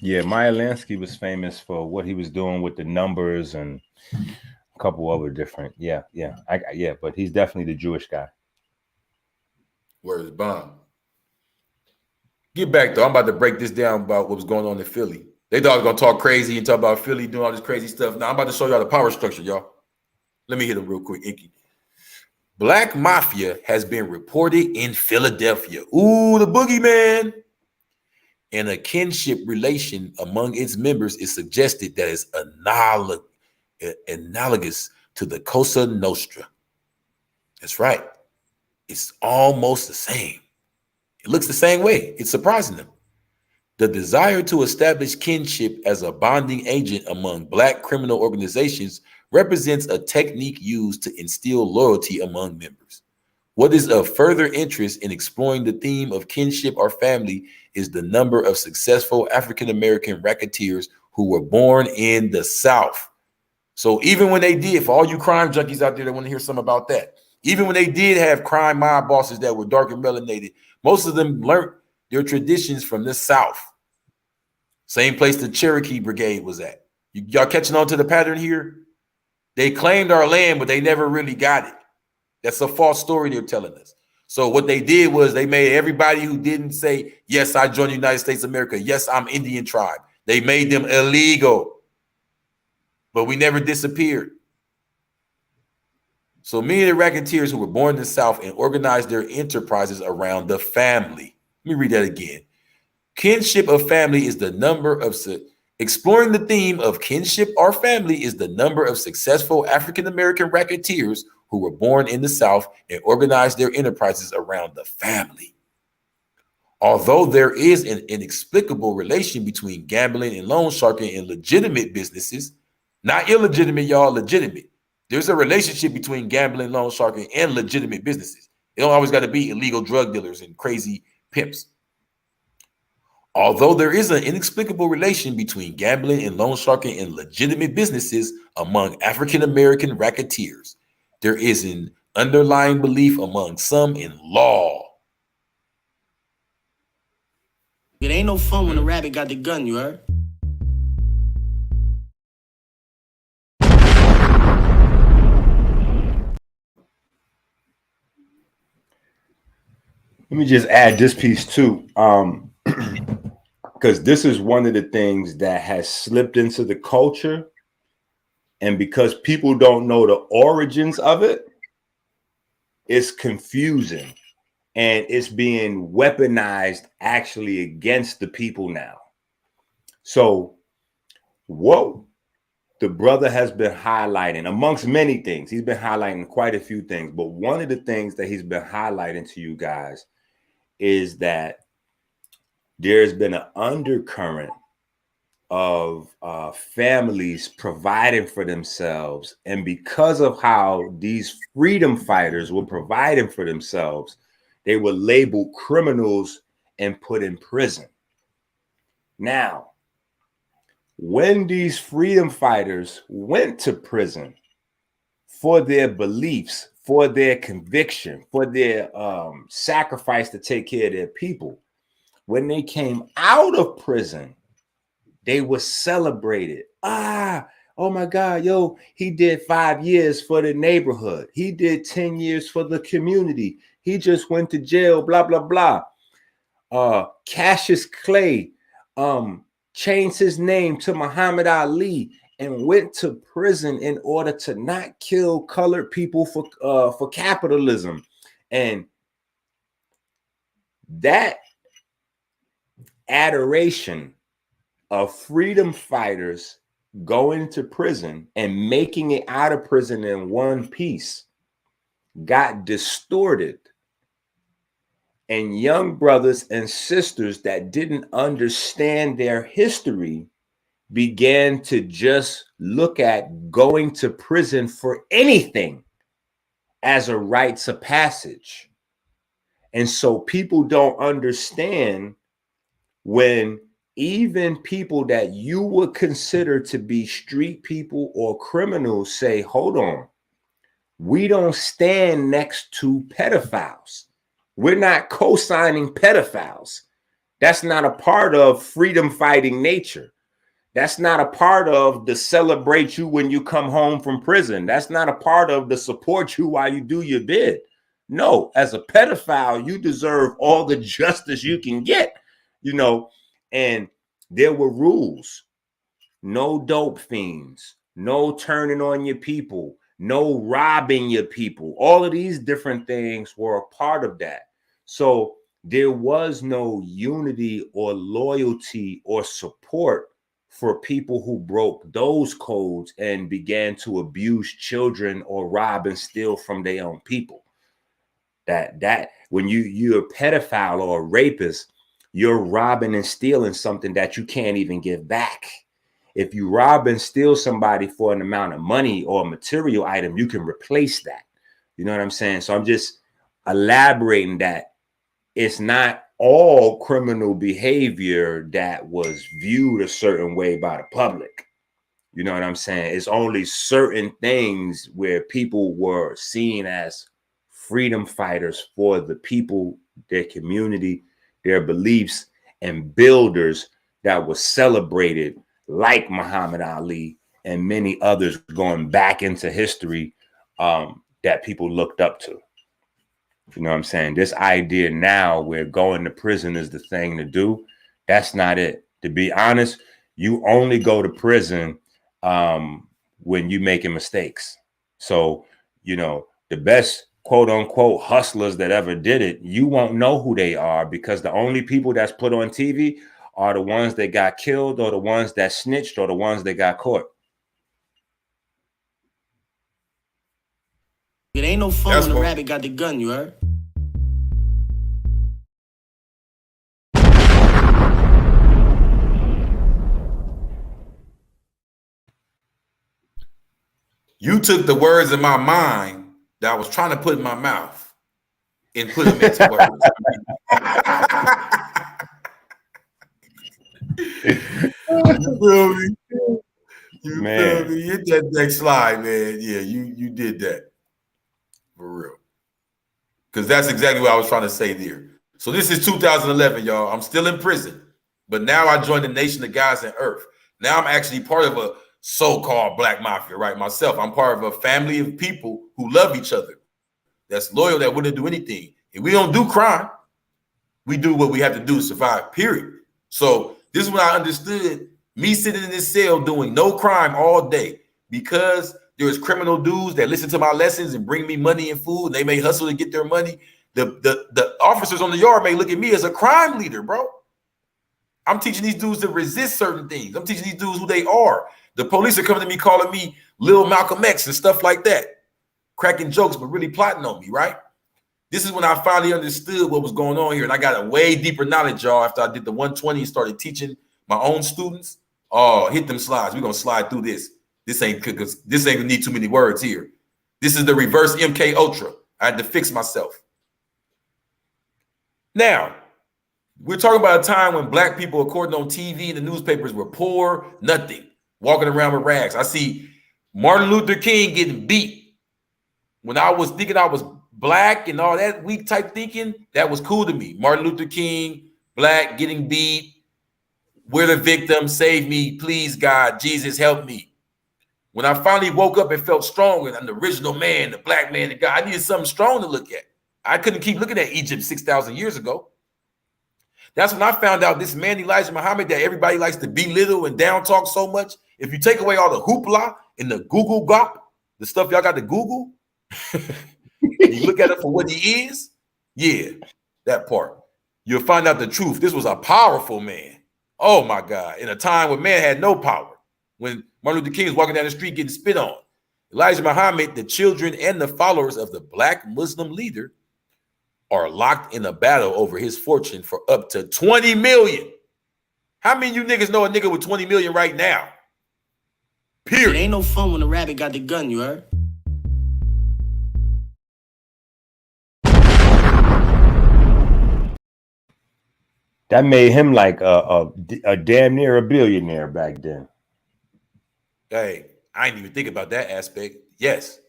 Yeah, Meyer Lansky was famous for what he was doing with the numbers and a couple other different. But he's definitely the Jewish guy. Where's Bomb? Get back though. I'm about to break this down about what was going on in Philly. They thought I was gonna talk crazy and talk about Philly doing all this crazy stuff. Now I'm about to show y'all the power structure, y'all. Let me hit it real quick, Inky. Black Mafia has been reported in Philadelphia. Ooh, the boogeyman. And a kinship relation among its members is suggested that is analogous to the Cosa Nostra. That's right. It's almost the same. It looks the same way. It's surprising them. The desire to establish kinship as a bonding agent among Black criminal organizations represents a technique used to instill loyalty among members. What is of further interest in exploring the theme of kinship or family is the number of successful African-American racketeers who were born in the South. So even when they did, for all you crime junkies out there that want to hear something about that, even when they did have crime mob bosses that were dark and melanated, most of them learned their traditions from the South. Same place the Cherokee Brigade was at. Y'all catching on to the pattern here? They claimed our land, but they never really got it. That's a false story they're telling us. So what they did was they made everybody who didn't say, yes, I joined the United States of America. Yes, I'm Indian tribe. They made them illegal. But we never disappeared. So many of the racketeers who were born in the South and organized their enterprises around the family. Let me read that again. Kinship of family is the number of, exploring the theme of kinship or family is the number of successful African-American racketeers who were born in the South and organized their enterprises around the family. Although there is an inexplicable relation between gambling and loan sharking and legitimate businesses, not illegitimate, y'all, legitimate. There's a relationship between gambling, loan sharking, and legitimate businesses. It don't always got to be illegal drug dealers and crazy pimps. Although there is an inexplicable relation between gambling and loan sharking and legitimate businesses among African American racketeers, there is an underlying belief among some in law. It ain't no fun when the rabbit got the gun, you heard? Let me just add this piece too, because this is one of the things that has slipped into the culture, and because people don't know the origins of it, it's confusing, and it's being weaponized actually against the people now. So what the brother has been highlighting, amongst many things, he's been highlighting quite a few things, but one of the things that he's been highlighting to you guys is that there's been an undercurrent of families providing for themselves. And because of how these freedom fighters were providing for themselves, they were labeled criminals and put in prison. Now, when these freedom fighters went to prison for their beliefs, for their conviction, for their sacrifice to take care of their people, when they came out of prison, they were celebrated. Oh my God, yo, he did 5 years for the neighborhood. He did 10 years for the community. He just went to jail, blah, blah, blah. Cassius Clay changed his name to Muhammad Ali and went to prison in order to not kill colored people for capitalism. And that adoration of freedom fighters going to prison and making it out of prison in one piece got distorted. And young brothers and sisters that didn't understand their history began to just look at going to prison for anything as a rites of passage. And so people don't understand when even people that you would consider to be street people or criminals say, hold on, we don't stand next to pedophiles. We're not co-signing pedophiles. That's not a part of freedom fighting nature. That's not a part of the celebrate you when you come home from prison. That's not a part of the support you while you do your bid. No, as a pedophile, you deserve all the justice you can get, you know. And there were rules. No dope fiends, no turning on your people, no robbing your people. All of these different things were a part of that. So there was no unity or loyalty or support for people who broke those codes and began to abuse children or rob and steal from their own people. That when you're a pedophile or a rapist, you're robbing and stealing something that you can't even give back. If you rob and steal somebody for an amount of money or a material item, you can replace that. You know what I'm saying? So I'm just elaborating that it's not all criminal behavior that was viewed a certain way by the public. You know what I'm saying? It's only certain things where people were seen as freedom fighters for the people, their community, their beliefs, and builders that were celebrated, like Muhammad Ali and many others going back into history that people looked up to. You know what I'm saying? This idea now where going to prison is the thing to do, that's not it. To be honest, you only go to prison when you're making mistakes. So, you know, the best quote unquote hustlers that ever did it, you won't know who they are, because the only people that's put on TV are the ones that got killed or the ones that snitched or the ones that got caught. It ain't no fun when the rabbit got the gun, you heard? You took the words in my mind that I was trying to put in my mouth and put them into words. You feel me? You feel me? Hit that next slide, man. Yeah, you did that. For real. Because that's exactly what I was trying to say there. So this is 2011, y'all. I'm still in prison. But now I joined the Nation of Guys and Earth. Now I'm actually part of a so-called Black Mafia, right? Myself. I'm part of a family of people who love each other. That's loyal, that wouldn't do anything. And we don't do crime. We do what we have to do to survive, period. So this is when I understood me sitting in this cell doing no crime all day because there's criminal dudes that listen to my lessons and bring me money and food, and they may hustle to get their money. The officers on the yard may look at me as a crime leader, bro. I'm teaching these dudes to resist certain things. I'm teaching these dudes who they are. The police are coming to me calling me Lil Malcolm X and stuff like that, cracking jokes, but really plotting on me, right? This is when I finally understood what was going on here. And I got a way deeper knowledge, y'all, after I did the 120 and started teaching my own students. Oh, hit them slides. We're going to slide through this. This ain't gonna need too many words here. This is the reverse MK Ultra. I had to fix myself. Now, we're talking about a time when Black people, according on TV and the newspapers, were poor, nothing, walking around with rags. I see Martin Luther King getting beat. When I was thinking I was Black and all that weak type thinking, that was cool to me. Martin Luther King, Black, getting beat. We're the victim. Save me, please, God. Jesus, help me. When I finally woke up and felt strong and I'm the original man, the Black man, the God, I needed something strong to look at. I couldn't keep looking at Egypt 6,000 years ago. That's when I found out this man, Elijah Muhammad, that everybody likes to belittle and down talk so much. If you take away all the hoopla and the Google gop, the stuff y'all got to Google, and you look at it for what he is, yeah, that part. You'll find out the truth. This was a powerful man. Oh, my God. In a time when man had no power. When Martin Luther King was walking down the street getting spit on. Elijah Muhammad, the children and the followers of the Black Muslim leader are locked in a battle over his fortune for up to 20 million. How many of you niggas know a nigga with 20 million right now? Period. It ain't no fun when the rabbit got the gun, you heard? That made him like a damn near a billionaire back then. Hey, I didn't even think about that aspect. Yes.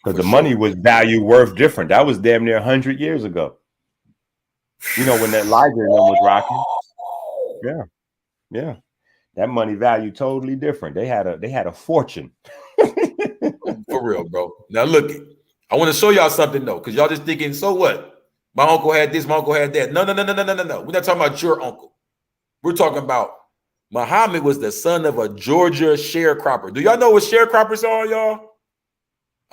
Because the money was worth different. That was damn near 100 years ago. You know, when that Elijah was rocking. Yeah. Yeah. That money value totally different. They had a fortune. For real, bro. Now look, I want to show y'all something though, because y'all just thinking, so what? My uncle had this, my uncle had that. No. We're not talking about your uncle. We're talking about Muhammad was the son of a Georgia sharecropper. Do y'all know what sharecroppers are, y'all?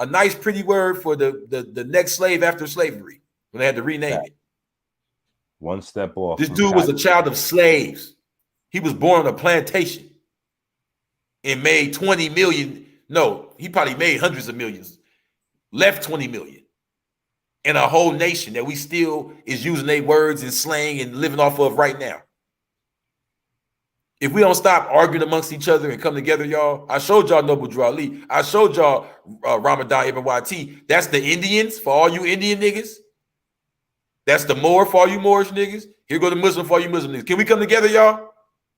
A nice, pretty word for the next slave after slavery when they had to rename it. One step off. This dude was a child of slaves. He was born on a plantation and made 20 million. No, he probably made hundreds of millions. Left 20 million. And a whole nation that we still is using their words and slang and living off of right now. If we don't stop arguing amongst each other and come together, y'all, I showed y'all Noble Drew Ali. I showed y'all Ramadan Ibn YT. That's the Indians for all you Indian niggas. That's the Moor for all you Moorish niggas. Here go the Muslim for all you Muslim niggas. Can we come together, y'all?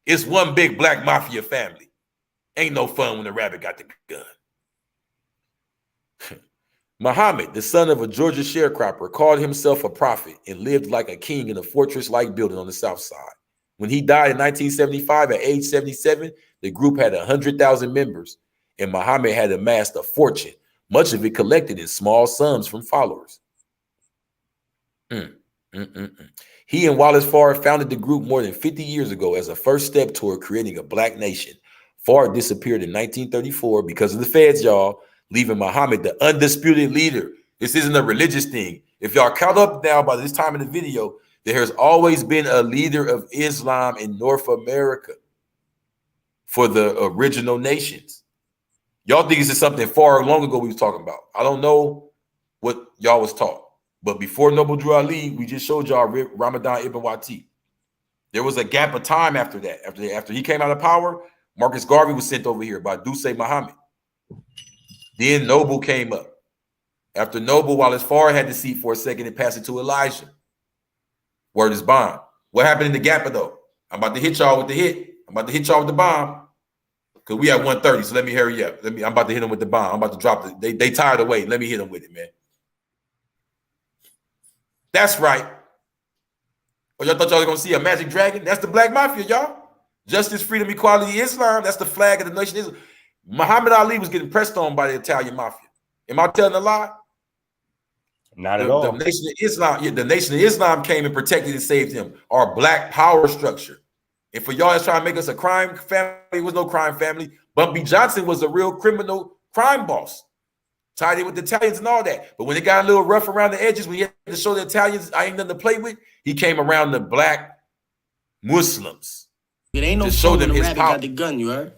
It's one big Black Mafia family. Ain't no fun when the rabbit got the gun. Muhammad, the son of a Georgia sharecropper, called himself a prophet and lived like a king in a fortress-like building on the south side. When he died in 1975 at age 77, the group had 100,000 members, and Muhammad had amassed a fortune, much of it collected in small sums from followers. He and Wallace Farr founded the group more than 50 years ago as a first step toward creating a Black nation. Farr disappeared in 1934 because of the feds, y'all, leaving Muhammad the undisputed leader. This isn't a religious thing. If y'all caught up now by this time in the video, there has always been a leader of Islam in North America for the original nations. Y'all think this is something far long ago we was talking about. I don't know what y'all was taught. But before Noble Drew Ali, we just showed y'all Ramadan Ibn YT. There was a gap of time after that. After he came out of power, Marcus Garvey was sent over here by Dulce Muhammad. Then Noble came up. After Noble, while his forehead had the seat for a second, it passed it to Elijah. Word is bond. What happened in the gap though? I'm about to hit y'all with the hit. I'm about to hit y'all with the bomb. Because we at 130, so let me hurry up. I'm about to hit them with the bomb. I'm about to drop it. They tired of waiting. Let me hit them with it, man. That's right. Oh, y'all thought y'all were going to see a magic dragon? That's the Black Mafia, y'all. Justice, freedom, equality, Islam. That's the flag of the nation. Islam. Muhammad Ali was getting pressed on by the Italian Mafia. Am I telling a lie? Not at all. The Nation of Islam, the Nation of Islam came and protected and saved him. Our black power structure. And for y'all that's trying to make us a crime family, it was no crime family. Bumpy Johnson was a real criminal crime boss. Tied in with the Italians and all that. But when it got a little rough around the edges, when he had to show the Italians I ain't nothing to play with, he came around the black Muslims. It ain't no fun when the rabbit got the gun, you heard?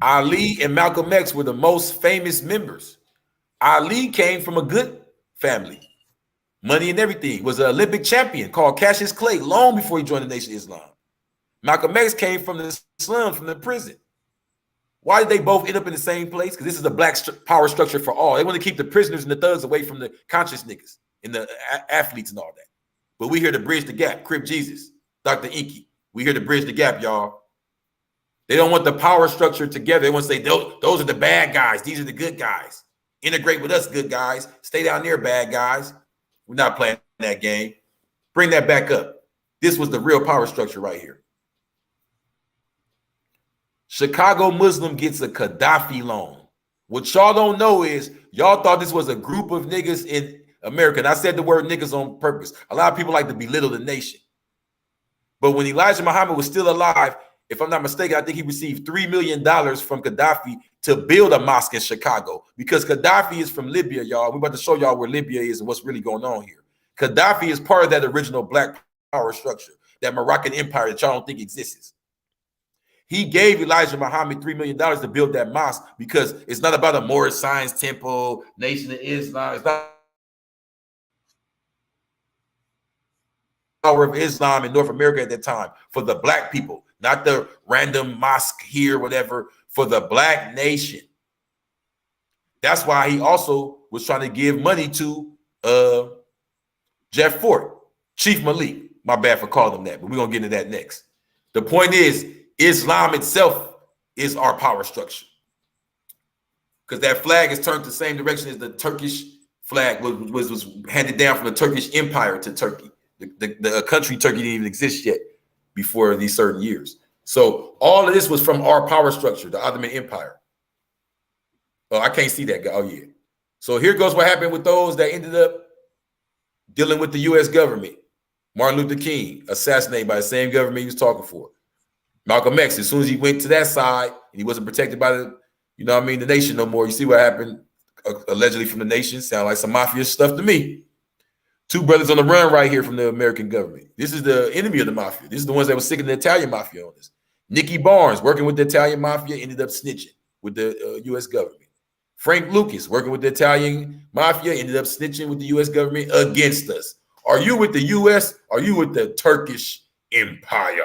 Ali and Malcolm X were the most famous members. Ali came from a good family. Money and everything. Was an Olympic champion called Cassius Clay long before he joined the Nation of Islam. Malcolm X came from the slums, from the prison. Why did they both end up in the same place? Because this is a black power structure for all. They want to keep the prisoners and the thugs away from the conscious niggas and the athletes and all that. But we here to bridge the gap. Crip Jesus, Dr. Inky. We here to bridge the gap, y'all. They don't want the power structure together. They want to say, those are the bad guys. These are the good guys. Integrate with us, good guys. Stay down there, bad guys. We're not playing that game. Bring that back up. This was the real power structure right here. Chicago Muslim gets a Gaddafi loan. What y'all don't know is y'all thought this was a group of niggas in America. And I said the word niggas on purpose. A lot of people like to belittle the nation. But when Elijah Muhammad was still alive, if I'm not mistaken, I think he received $3 million from Gaddafi to build a mosque in Chicago because Gaddafi is from Libya, y'all. We're about to show y'all where Libya is and what's really going on here. Gaddafi is part of that original black power structure, that Moroccan empire that y'all don't think exists. He gave Elijah Muhammad $3 million to build that mosque because it's not about a Moorish Science Temple, Nation of Islam. It's not power of Islam in North America at that time for the black people. Not the random mosque here, whatever, for the black nation. That's why he also was trying to give money to Jeff Fort, Chief Malik. My bad for calling him that, but we're going to get into that next. The point is, Islam itself is our power structure. Because that flag is turned the same direction as the Turkish flag was handed down from the Turkish Empire to Turkey. The country Turkey didn't even exist yet before these certain years. So all of this was from our power structure, the Ottoman Empire. Oh, I can't see that guy. Oh, yeah. So here goes what happened with those that ended up dealing with the U.S. government. Martin Luther King, assassinated by the same government he was talking for. Malcolm X, as soon as he went to that side and he wasn't protected by the, the nation no more, you see what happened allegedly from the nation? Sound like some mafia stuff to me. Two brothers on the run right here from the American government. This is the enemy of the mafia. This is the ones that were sick of the Italian mafia on this. Nicky Barnes, working with the Italian mafia, ended up snitching with the U.S. government. Frank Lucas, working with the Italian mafia, ended up snitching with the U.S. government against us. Are you with the U.S.? Are you with the Turkish Empire?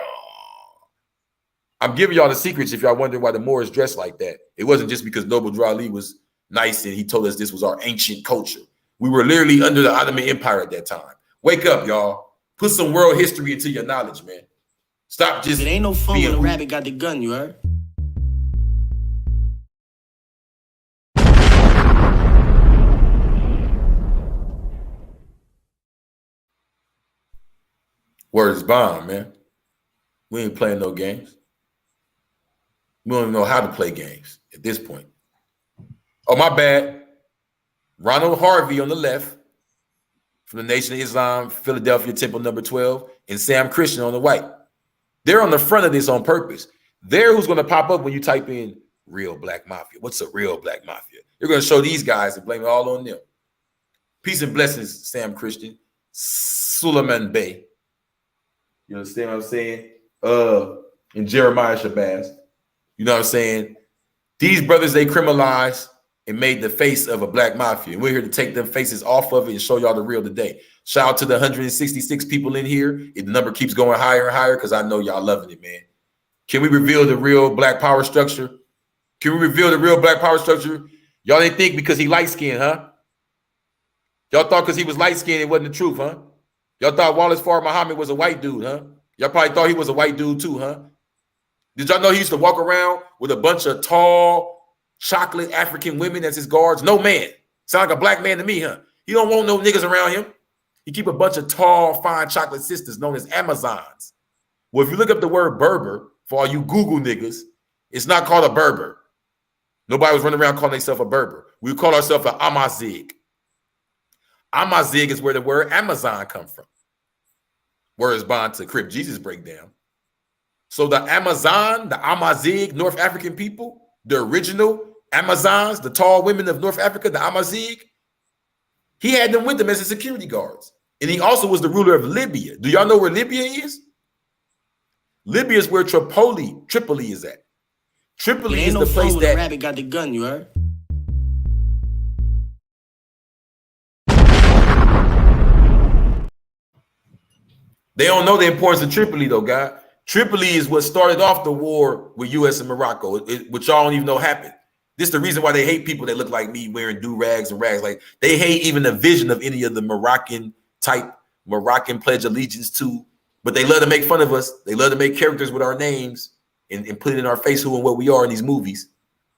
I'm giving y'all the secrets if y'all wondering why the Moors dressed like that. It wasn't just because Noble Drew Ali was nice and he told us this was our ancient culture. We were literally under the Ottoman Empire at that time. Wake up, y'all. Put some world history into your knowledge, man. Stop just. It ain't no fun when the rabbit got the gun, you heard? Words bomb, man. We ain't playing no games. We don't even know how to play games at this point. Oh, my bad. Ronald Harvey on the left from the Nation of Islam, Philadelphia Temple number 12, and Sam Christian on the right. They're on the front of this on purpose. They're who's going to pop up when you type in real black mafia. What's a real black mafia? You're going to show these guys and blame it all on them. Peace and blessings, Sam Christian. Suleiman Bey. You understand what I'm saying? And Jeremiah Shabazz. You know what I'm saying? These brothers, they criminalize and made the face of a black mafia. And we're here to take them faces off of it and show y'all the real today. Shout out to the 166 people in here. The number keeps going higher and higher because I know y'all loving it, man. Can we reveal the real black power structure? Can we reveal the real black power structure? Y'all didn't think because he light-skinned, huh? Y'all thought because he was light-skinned it wasn't the truth, huh? Y'all thought Wallace Farr Muhammad was a white dude, huh? Y'all probably thought he was a white dude too, huh? Did y'all know he used to walk around with a bunch of tall, chocolate African women as his guards? No man. Sound like a black man to me, huh? He don't want no niggas around him. He keep a bunch of tall, fine chocolate sisters known as Amazons. Well, if you look up the word Berber, for all you Google niggas, it's not called a Berber. Nobody was running around calling themselves a Berber. We call ourselves an Amazigh. Amazigh is where the word Amazon come from. Words bond to Crip Jesus breakdown. So the Amazon, the Amazigh, North African people, the original Amazons, the tall women of North Africa, the Amazigh, he had them with him as his security guards. And he also was the ruler of Libya. Do y'all know where Libya is? Libya is where Tripoli is at. Tripoli is the place that rabbit got the gun, you heard? they don't know the importance of Tripoli, though, God. Tripoli is what started off the war with U.S. and Morocco, which y'all don't even know happened. This is the reason why they hate people that look like me wearing do-rags and rags. Like, they hate even the vision of any of the Moroccan pledge allegiance to, but they love to make fun of us. They love to make characters with our names and put it in our face who and what we are in these movies.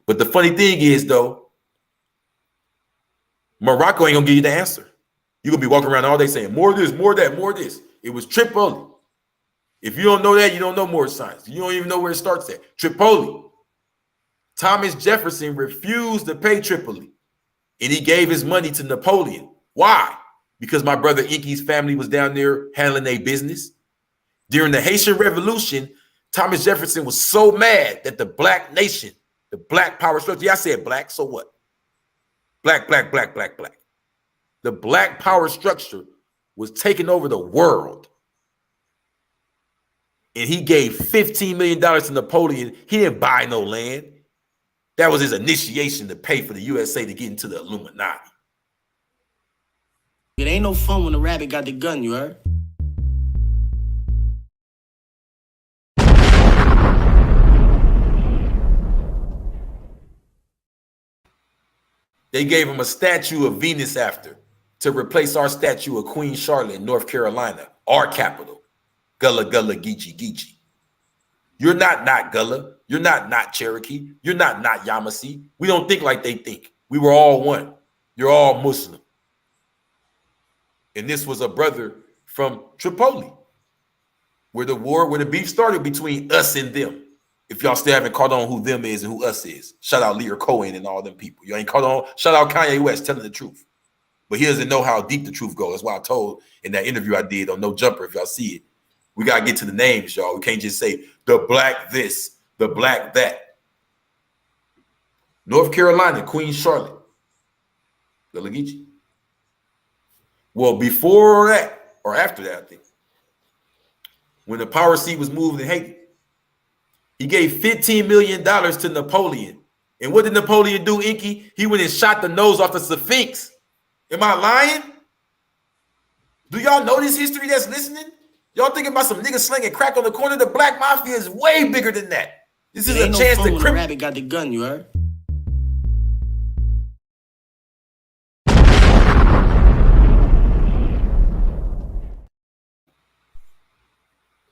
But the funny thing is, though, Morocco ain't gonna give you the answer. You're gonna be walking around all day saying, more of this, more of that, more of this. It was Tripoli. If you don't know that, you don't know more science. You don't even know where it starts at. Tripoli. Thomas Jefferson refused to pay Tripoli, and he gave his money to Napoleon. Why? Because my brother Inky's family was down there handling their business. During the Haitian Revolution, Thomas Jefferson was so mad that the black nation, the black power structure, yeah, I said black, so what? Black. The black power structure was taking over the world. And he gave $15 million to Napoleon. He didn't buy no land. That was his initiation to pay for the USA to get into the Illuminati. It ain't no fun when the rabbit got the gun, you heard? They gave him a statue of Venus after to replace our statue of Queen Charlotte in North Carolina, our capital. Gullah, Gullah, Geechee, Geechee. You're not Gullah. You're not Cherokee. You're not Yamasee. We don't think like they think. We were all one. You're all Muslim. And this was a brother from Tripoli, where the beef started between us and them. If y'all still haven't caught on who them is and who us is, shout out Lear Cohen and all them people. You ain't caught on. Shout out Kanye West telling the truth. But he doesn't know how deep the truth goes. That's why I told in that interview I did on No Jumper, if y'all see it. We got to get to the names, y'all. We can't just say the black this, the black that. North Carolina, Queen Charlotte. Gullah Geechee. Well, before that, or after that, I think, when the power seat was moved in Haiti, he gave $15 million to Napoleon. And what did Napoleon do, Inky? He went and shot the nose off the Sphinx. Am I lying? Do y'all know this history that's listening? Y'all thinking about some niggas slinging crack on the corner? The black mafia is way bigger than that. This is a chance to the rabbit got the gun, you heard?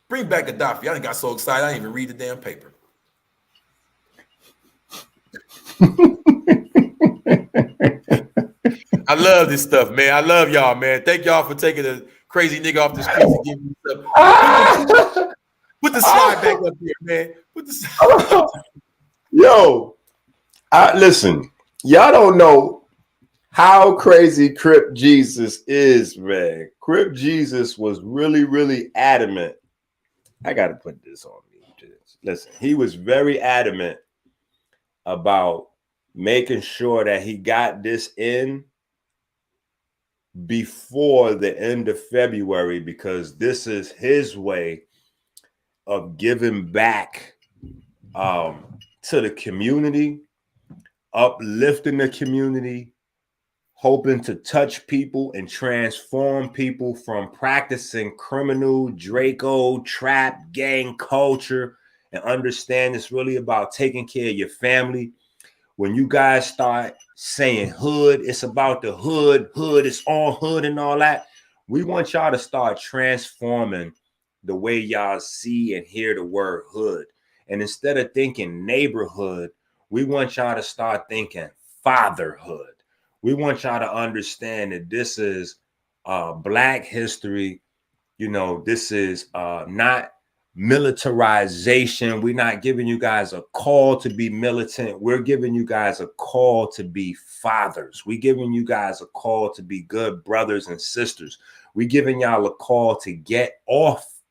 Bring back Gaddafi. I done got so excited I didn't even read the damn paper. I love this stuff, man. I love y'all, man. Thank y'all for taking a crazy nigga off the streets and giving me stuff. Put the slide back up here, man. Put the slide. Yo, listen, y'all don't know how crazy Crip Jesus is, man. Crip Jesus was really, really adamant. I got to put this on me. Listen, he was very adamant about making sure that he got this in before the end of February, because this is his way of giving back to the community uplifting the community, hoping to touch people and transform people from practicing criminal, Draco, trap, gang culture, and understand it's really about taking care of your family. When you guys start saying hood, it's about the hood, it's all hood and all that. We want y'all to start transforming the way y'all see and hear the word hood. And instead of thinking neighborhood, we want y'all to start thinking fatherhood. We want y'all to understand that this is Black history. You know, this is not militarization. We're not giving you guys a call to be militant. We're giving you guys a call to be fathers. We're giving you guys a call to be good brothers and sisters. We're giving y'all a call to get off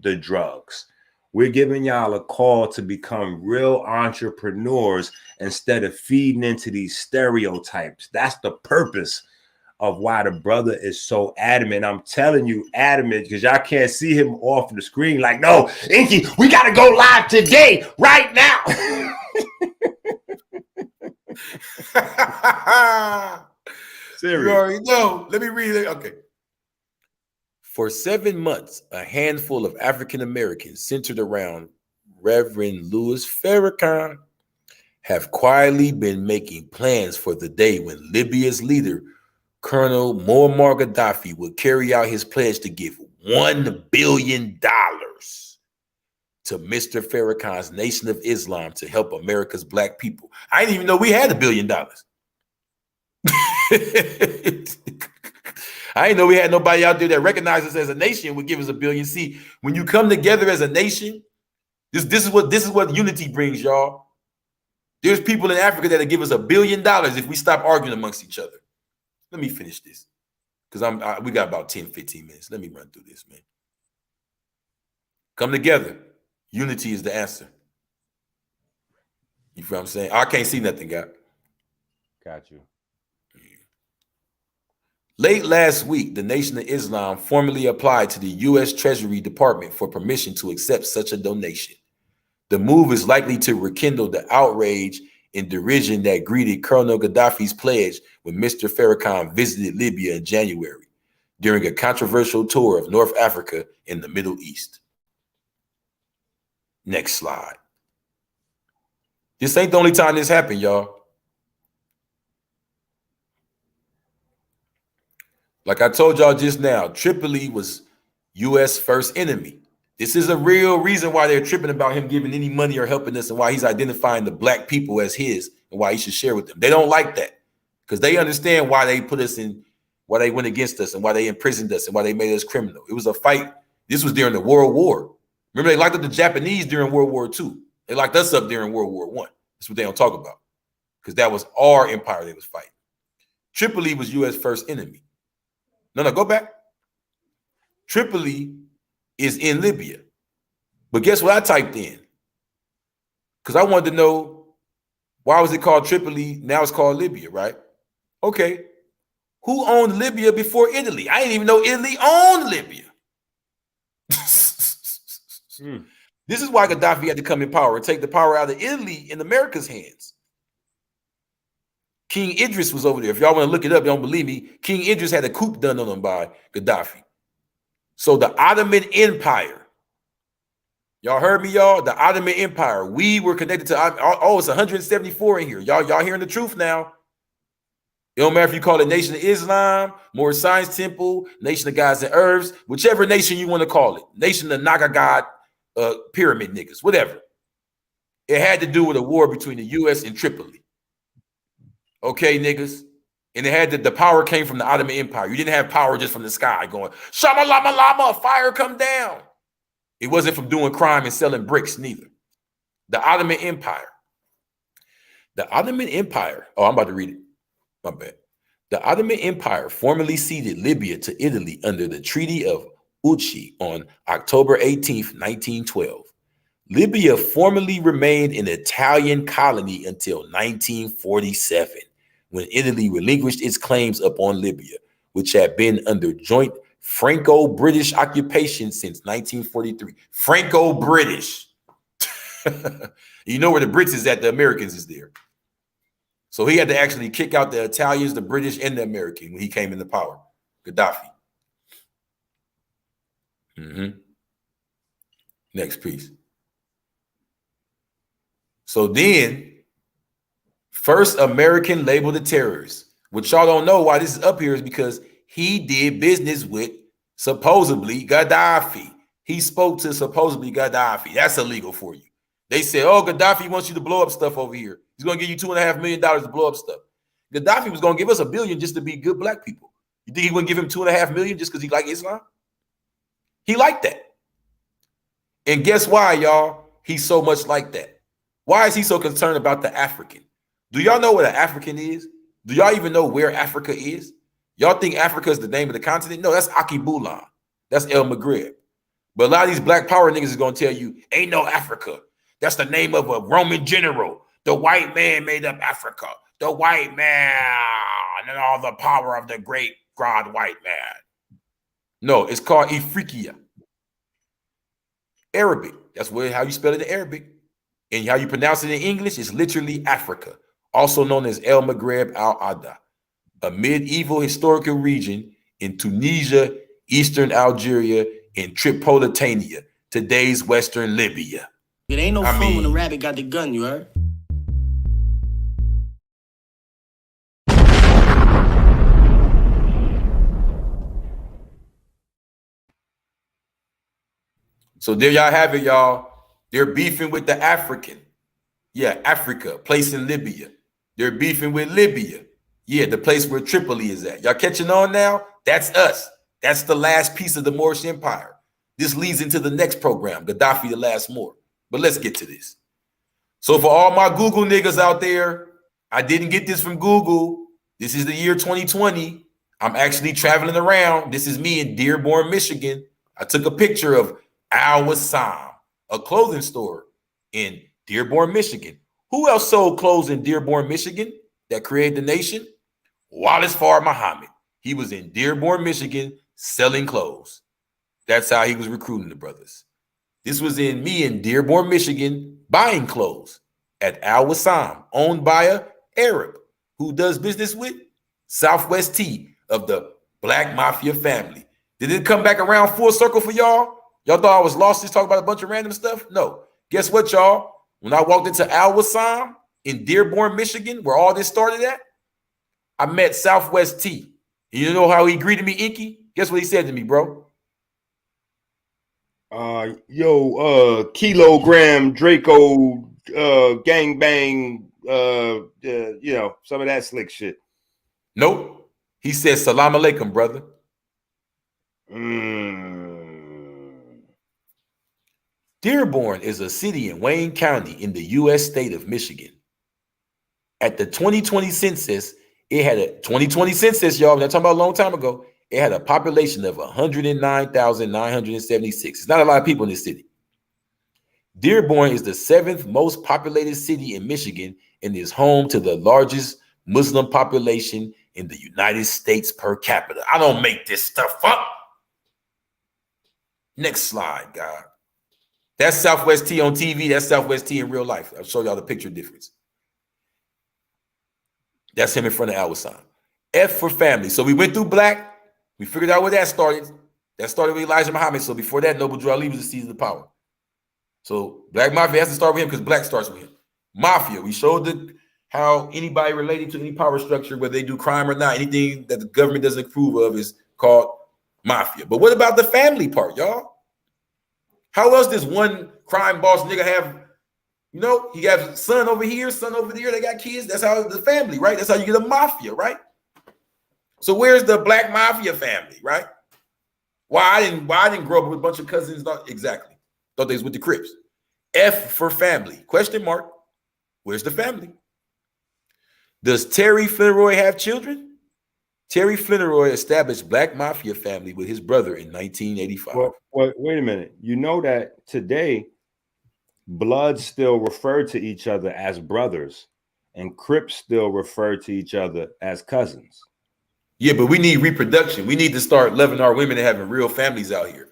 the drugs. We're giving y'all a call to become real entrepreneurs instead of feeding into these stereotypes. That's the purpose of why the brother is so adamant. I'm telling you, adamant, because y'all can't see him off the screen. Like, no, Inky, we got to go live today, right now. You already know. Let me read it. Okay. For 7 months, a handful of African Americans centered around Reverend Louis Farrakhan have quietly been making plans for the day when Libya's leader, Colonel Muammar Gaddafi, would carry out his pledge to give $1 billion to Mr. Farrakhan's Nation of Islam to help America's Black people. I didn't even know we had $1 billion. I didn't know we had nobody out there that recognized us as a nation would give us $1 billion. See, when you come together as a nation, this is what unity brings, y'all. There's people in Africa that'll give us $1 billion if we stop arguing amongst each other. Let me finish this because we got about 10, 15 minutes. Let me run through this, man. Come together. Unity is the answer. You feel what I'm saying? I can't see nothing, guy. Got you. Late last week, the Nation of Islam formally applied to the U.S. Treasury Department for permission to accept such a donation. The move is likely to rekindle the outrage and derision that greeted Colonel Gaddafi's pledge when Mr. Farrakhan visited Libya in January during a controversial tour of North Africa and the Middle East. Next slide. This ain't the only time this happened, y'all. Like I told y'all just now, Tripoli was U.S. first enemy. This is a real reason why they're tripping about him giving any money or helping us and why he's identifying the Black people as his and why he should share with them. They don't like that because they understand why they put us in, why they went against us and why they imprisoned us and why they made us criminal. It was a fight. This was during the World War. Remember, they locked up the Japanese during World War II. They locked us up during World War I. That's what they don't talk about because that was our empire they was fighting. Tripoli was U.S. first enemy. No, go back. Tripoli is in Libya. But guess what I typed in? Because I wanted to know why was it called Tripoli? Now it's called Libya, right? Okay. Who owned Libya before Italy? I didn't even know Italy owned Libya. This is why Gaddafi had to come in power and take the power out of Italy in America's hands. King Idris was over there. If y'all want to look it up, you don't believe me. King Idris had a coup done on him by Gaddafi. So the Ottoman Empire, y'all heard me, y'all? The Ottoman Empire, we were connected to, it's 174 in here. Y'all hearing the truth now. It don't matter if you call it Nation of Islam, Moorish Science Temple, Nation of Gods and Herbs, whichever nation you want to call it. Nation of Naga God, pyramid niggas, whatever. It had to do with a war between the U.S. and Tripoli. Okay, niggas. And it had the power came from the Ottoman Empire. You didn't have power just from the sky going, Shama Lama Lama, fire come down. It wasn't from doing crime and selling bricks, neither. The Ottoman Empire. The Ottoman Empire. Oh, I'm about to read it. My bad. The Ottoman Empire formally ceded Libya to Italy under the Treaty of Uchi on October 18th, 1912. Libya formally remained an Italian colony until 1947, when Italy relinquished its claims upon Libya, which had been under joint Franco-British occupation since 1943. Franco-British. You know where the Brits is at, the Americans is there. So he had to actually kick out the Italians, the British, and the American when he came into power. Gaddafi. Next piece. So then, first American labeled a terrorist. What y'all don't know why this is up here is because he did business with supposedly Gaddafi. He spoke to supposedly Gaddafi. That's illegal for you. They said, oh, Gaddafi wants you to blow up stuff over here. He's going to give you $2.5 million to blow up stuff. Gaddafi was going to give us $1 billion just to be good black people. You think he wouldn't give him $2.5 million just because he liked Islam? He liked that. And guess why, y'all? He's so much like that. Why is he so concerned about the African? Do y'all know what an African is? Do y'all even know where Africa is? Y'all think Africa is the name of the continent? No, that's Akibulan. That's El Maghreb. But a lot of these black power niggas is going to tell you, ain't no Africa. That's the name of a Roman general. The white man made up Africa. The white man and all the power of the great God white man. No, it's called Ifriqiya. Arabic. That's how you spell it in Arabic. And how you pronounce it in English is literally Africa, also known as El Maghreb Al-Ada, a medieval historical region in Tunisia, Eastern Algeria, and Tripolitania, today's Western Libya. It ain't no fun when the rabbit got the gun, you heard? So there y'all have it, y'all. They're beefing with the African. Yeah, Africa, place in Libya. They're beefing with Libya. Yeah, the place where Tripoli is at. Y'all catching on now? That's us. That's the last piece of the Moorish Empire. This leads into the next program, Gaddafi the Last Moor. But let's get to this. So for all my Google niggas out there, I didn't get this from Google. This is the year 2020. I'm actually traveling around. This is me in Dearborn, Michigan. I took a picture of Al-Wassam, a clothing store in Dearborn, Michigan. Who else sold clothes in Dearborn, Michigan that created the nation? Wallace Farr Muhammad. He was in Dearborn, Michigan selling clothes. That's how he was recruiting the brothers. This was in me in Dearborn, Michigan, buying clothes at Al-Wassam, owned by an Arab who does business with Southwest T of the Black Mafia family. Did it come back around full circle for y'all? Y'all thought I was lost just talking about a bunch of random stuff? No. Guess what, y'all? When I walked into Al-Wassam in Dearborn, Michigan, where all this started at, I met Southwest T. You know how he greeted me, Inky? Guess what he said to me, bro? Kilogram Draco gangbang, some of that slick shit. Nope. He said, Salam alaikum, brother. Dearborn is a city in Wayne County in the U.S. state of Michigan. At the 2020 census, it had a 2020 census, y'all. I'm not talking about a long time ago. It had a population of 109,976. It's not a lot of people in this city. Dearborn is the 7th most populated city in Michigan and is home to the largest Muslim population in the United States per capita. I don't make this stuff up. Next slide, God. That's Southwest T on TV. That's Southwest T in real life. I'll show y'all the picture difference. That's him in front of Al-Wassam. F for family. So we went through black. We figured out where that started. That started with Elijah Muhammad. So before that, Noble Drew Ali was the season of power. So Black Mafia has to start with him because black starts with him. Mafia. We showed how anybody relating to any power structure, whether they do crime or not, anything that the government doesn't approve of is called mafia. But what about the family part, y'all? How else does one crime boss nigga have, he got son over here, son over there, they got kids. That's how the family, right? That's how you get a mafia, right? So where's the Black Mafia family, right? Why I didn't grow up with a bunch of cousins? Not exactly. Thought they was with the Crips. F for family. Question mark. Where's the family? Does Terry Flinroy have children? Terry Flinroy established Black Mafia family with his brother in 1985. Well, wait a minute. You know that today, Bloods still refer to each other as brothers, and Crips still refer to each other as cousins. Yeah, but we need reproduction. We need to start loving our women and having real families out here.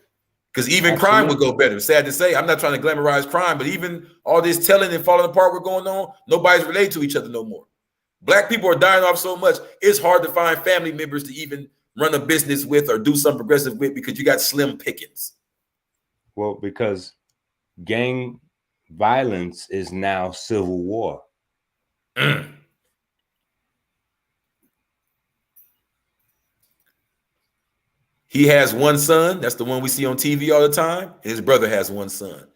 Because even crime would go better. Sad to say, I'm not trying to glamorize crime, but even all this telling and falling apart we're going on, nobody's related to each other no more. Black people are dying off so much, it's hard to find family members to even run a business with or do something progressive with because you got slim pickings. Well, because gang violence is now civil war. He has one son. That's the one we see on TV all the time. His brother has one son.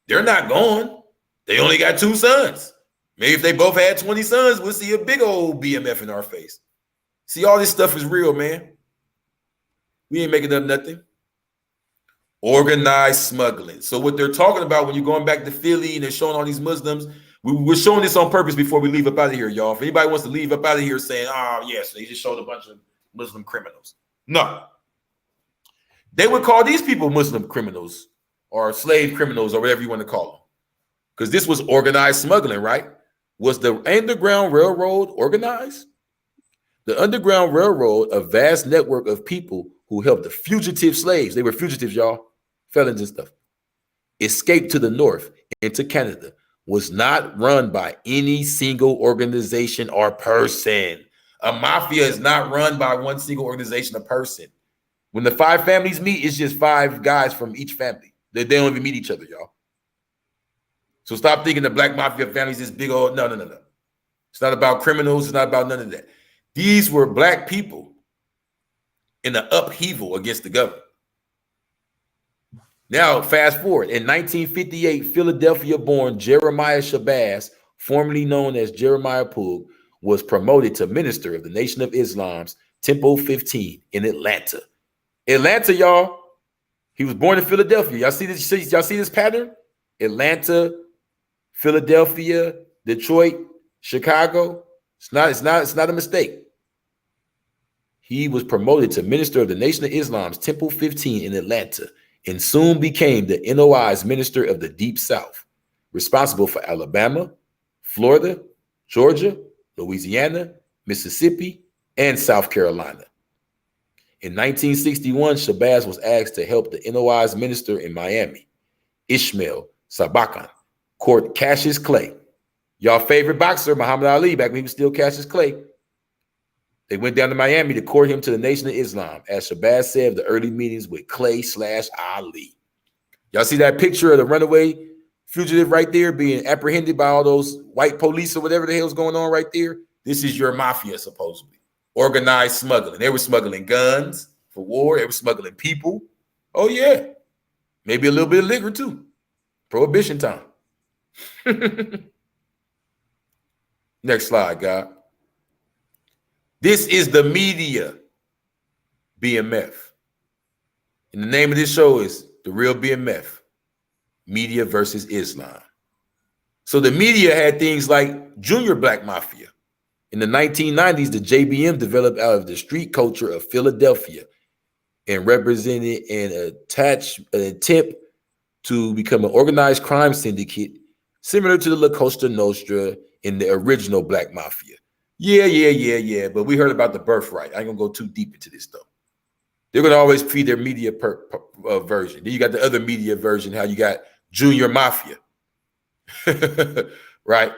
They're not gone. They only got 2 sons. Maybe if they both had 20 sons, we'll see a big old BMF in our face. See, all this stuff is real, man. We ain't making up nothing. Organized smuggling. So what they're talking about when you're going back to Philly and they're showing all these Muslims, we're showing this on purpose before we leave up out of here, y'all. If anybody wants to leave up out of here saying, oh, yes, they just showed a bunch of Muslim criminals. No. They would call these people Muslim criminals or slave criminals or whatever you want to call them. Because this was organized smuggling, right? Was the Underground Railroad organized? The Underground Railroad, a vast network of people who helped the fugitive slaves, they were fugitives, y'all, felons and stuff, escape to the north into Canada, was not run by any single organization or person. A mafia is not run by one single organization or person. When the 5 families meet, it's just 5 guys from each family. They don't even meet each other, y'all. So stop thinking the black mafia families is big old. No. It's not about criminals. It's not about none of that. These were black people in an upheaval against the government. Now, fast forward. In 1958, Philadelphia-born Jeremiah Shabazz, formerly known as Jeremiah Poole, was promoted to minister of the Nation of Islam's Temple 15 in Atlanta. Atlanta, y'all. He was born in Philadelphia. Y'all see this? Y'all see this pattern? Atlanta, Philadelphia, Detroit, Chicago. It's not a mistake. He was promoted to minister of the Nation of Islam's Temple 15 in Atlanta and soon became the NOI's minister of the Deep South, responsible for Alabama, Florida, Georgia, Louisiana, Mississippi, and South Carolina. In 1961, Shabazz was asked to help the NOI's minister in Miami, Ishmael Sabakan, court Cassius Clay. Y'all favorite boxer, Muhammad Ali, back when he was still Cassius Clay. They went down to Miami to court him to the Nation of Islam, as Shabazz said of the early meetings with Clay/Ali. Y'all see that picture of the runaway fugitive right there being apprehended by all those white police or whatever the hell's going on right there? This is your mafia, supposedly. Organized smuggling. They were smuggling guns for war. They were smuggling people. Oh, yeah. Maybe a little bit of liquor, too. Prohibition time. Next slide, God. This is the media BMF. And the name of this show is The Real BMF, Media versus Islam. So the media had things like Junior Black Mafia. In the 1990s, the JBM developed out of the street culture of Philadelphia and represented an attempt to become an organized crime syndicate similar to the La Costa Nostra in the original Black Mafia. Yeah. But we heard about the birthright. I ain't gonna go too deep into this though. They're gonna always feed their media version. Then you got the other media version, how you got Junior Mafia, right?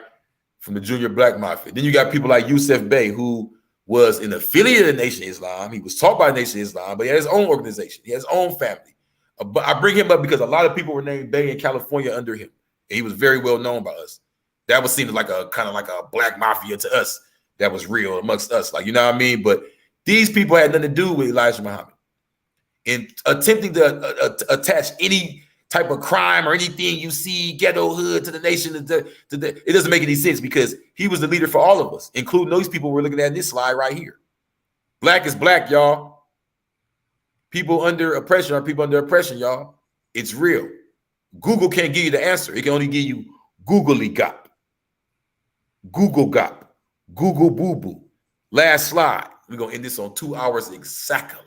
From the Junior Black Mafia. Then you got people like Yusuf Bey, who was an affiliate of the Nation of Islam. He was taught by the Nation of Islam, but he had his own organization. He had his own family. But I bring him up because a lot of people were named Bey in California under him. And he was very well known by us. That was seen as like a kind of like a black mafia to us that was real amongst us. Like, you know what I mean? But these people had nothing to do with Elijah Muhammad. In attempting to attach any type of crime or anything you see, ghetto hood to the nation, it doesn't make any sense because he was the leader for all of us, including those people we're looking at in this slide right here. Black is black, y'all. People under oppression are people under oppression, y'all. It's real. Google can't give you the answer. It can only give you googly gop. Google gop. Google boo-boo. Last slide. We're going to end this on 2 hours exactly.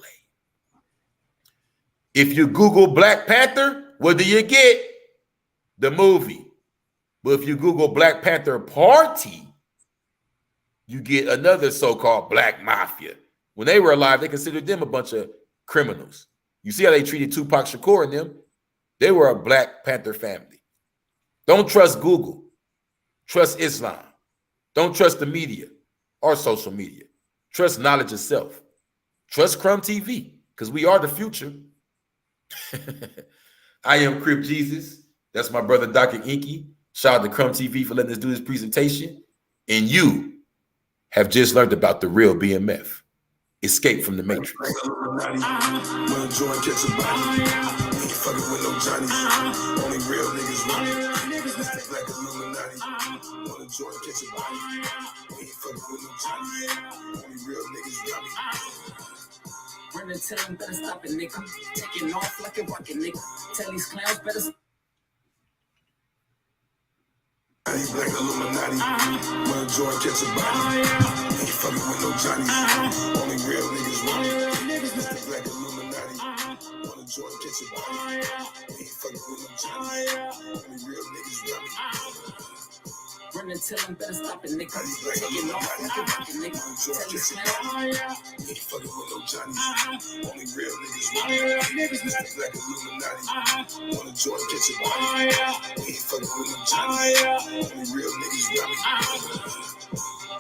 If you Google Black Panther, what do you get? The movie. But if you Google Black Panther Party, you get another so-called Black Mafia. When they were alive, they considered them a bunch of criminals. You see how they treated Tupac Shakur and them? They were a Black Panther family. Don't trust Google. Trust Islam. Don't trust the media. or social media. Trust knowledge itself. Trust Crumb TV, because we are the future. I am Crip Jesus. That's my brother, Dr. Inky. Shout out to Crumb TV for letting us do this presentation. And you have just learned about the real BMF. Escape from the Matrix. Only real niggas like Illuminati. Wanna join, catch a body. We ain't fucking with no Johnny. Only real niggas got me. Run and tell them better stop it, nigga. Taking off like a rocket, nigga. Tell these clowns better stop. Black Illuminati, wanna join, catch a body. Ain't fucking with no Johnny. Only real niggas want me. Black Illuminati, wanna join, catch a body. Ain't fucking with no Johnny. Only real niggas want me. Run and tell them better stop it, nigga. Taking off like a rocket, nigga. Tell these clowns. Ain't fucking with no Johnny. Only real niggas want me. Black Illuminati, wanna join, catch a body. Ain't fucking with no Johnny. Only real niggas got me.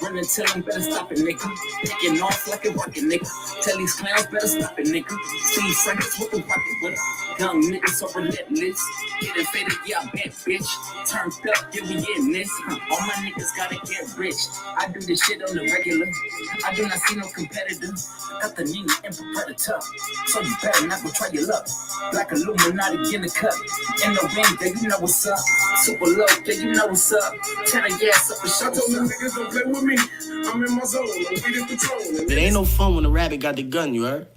Run and tell them better stop it, nigga. Taking off like a rocket, nigga. Tell these clowns better stop it, nigga. Steve Francis with the rocket with her. Young niggas so relentless. Getting faded, yeah, I bet, bitch. Turned up, yeah, we in this. All my niggas gotta get rich. I do this shit on the regular. I do not see no competitor. Got the Nina and Predator. So you better not go try your luck. Black Illuminati in the cut. In the ring, yeah, you know what's up. Super low, yeah, you know what's up. Turn the gas up and show I told them niggas don't play with me. I'm in my zone, I'm beating patrol. It ain't no fun when the rabbit got the gun, you heard?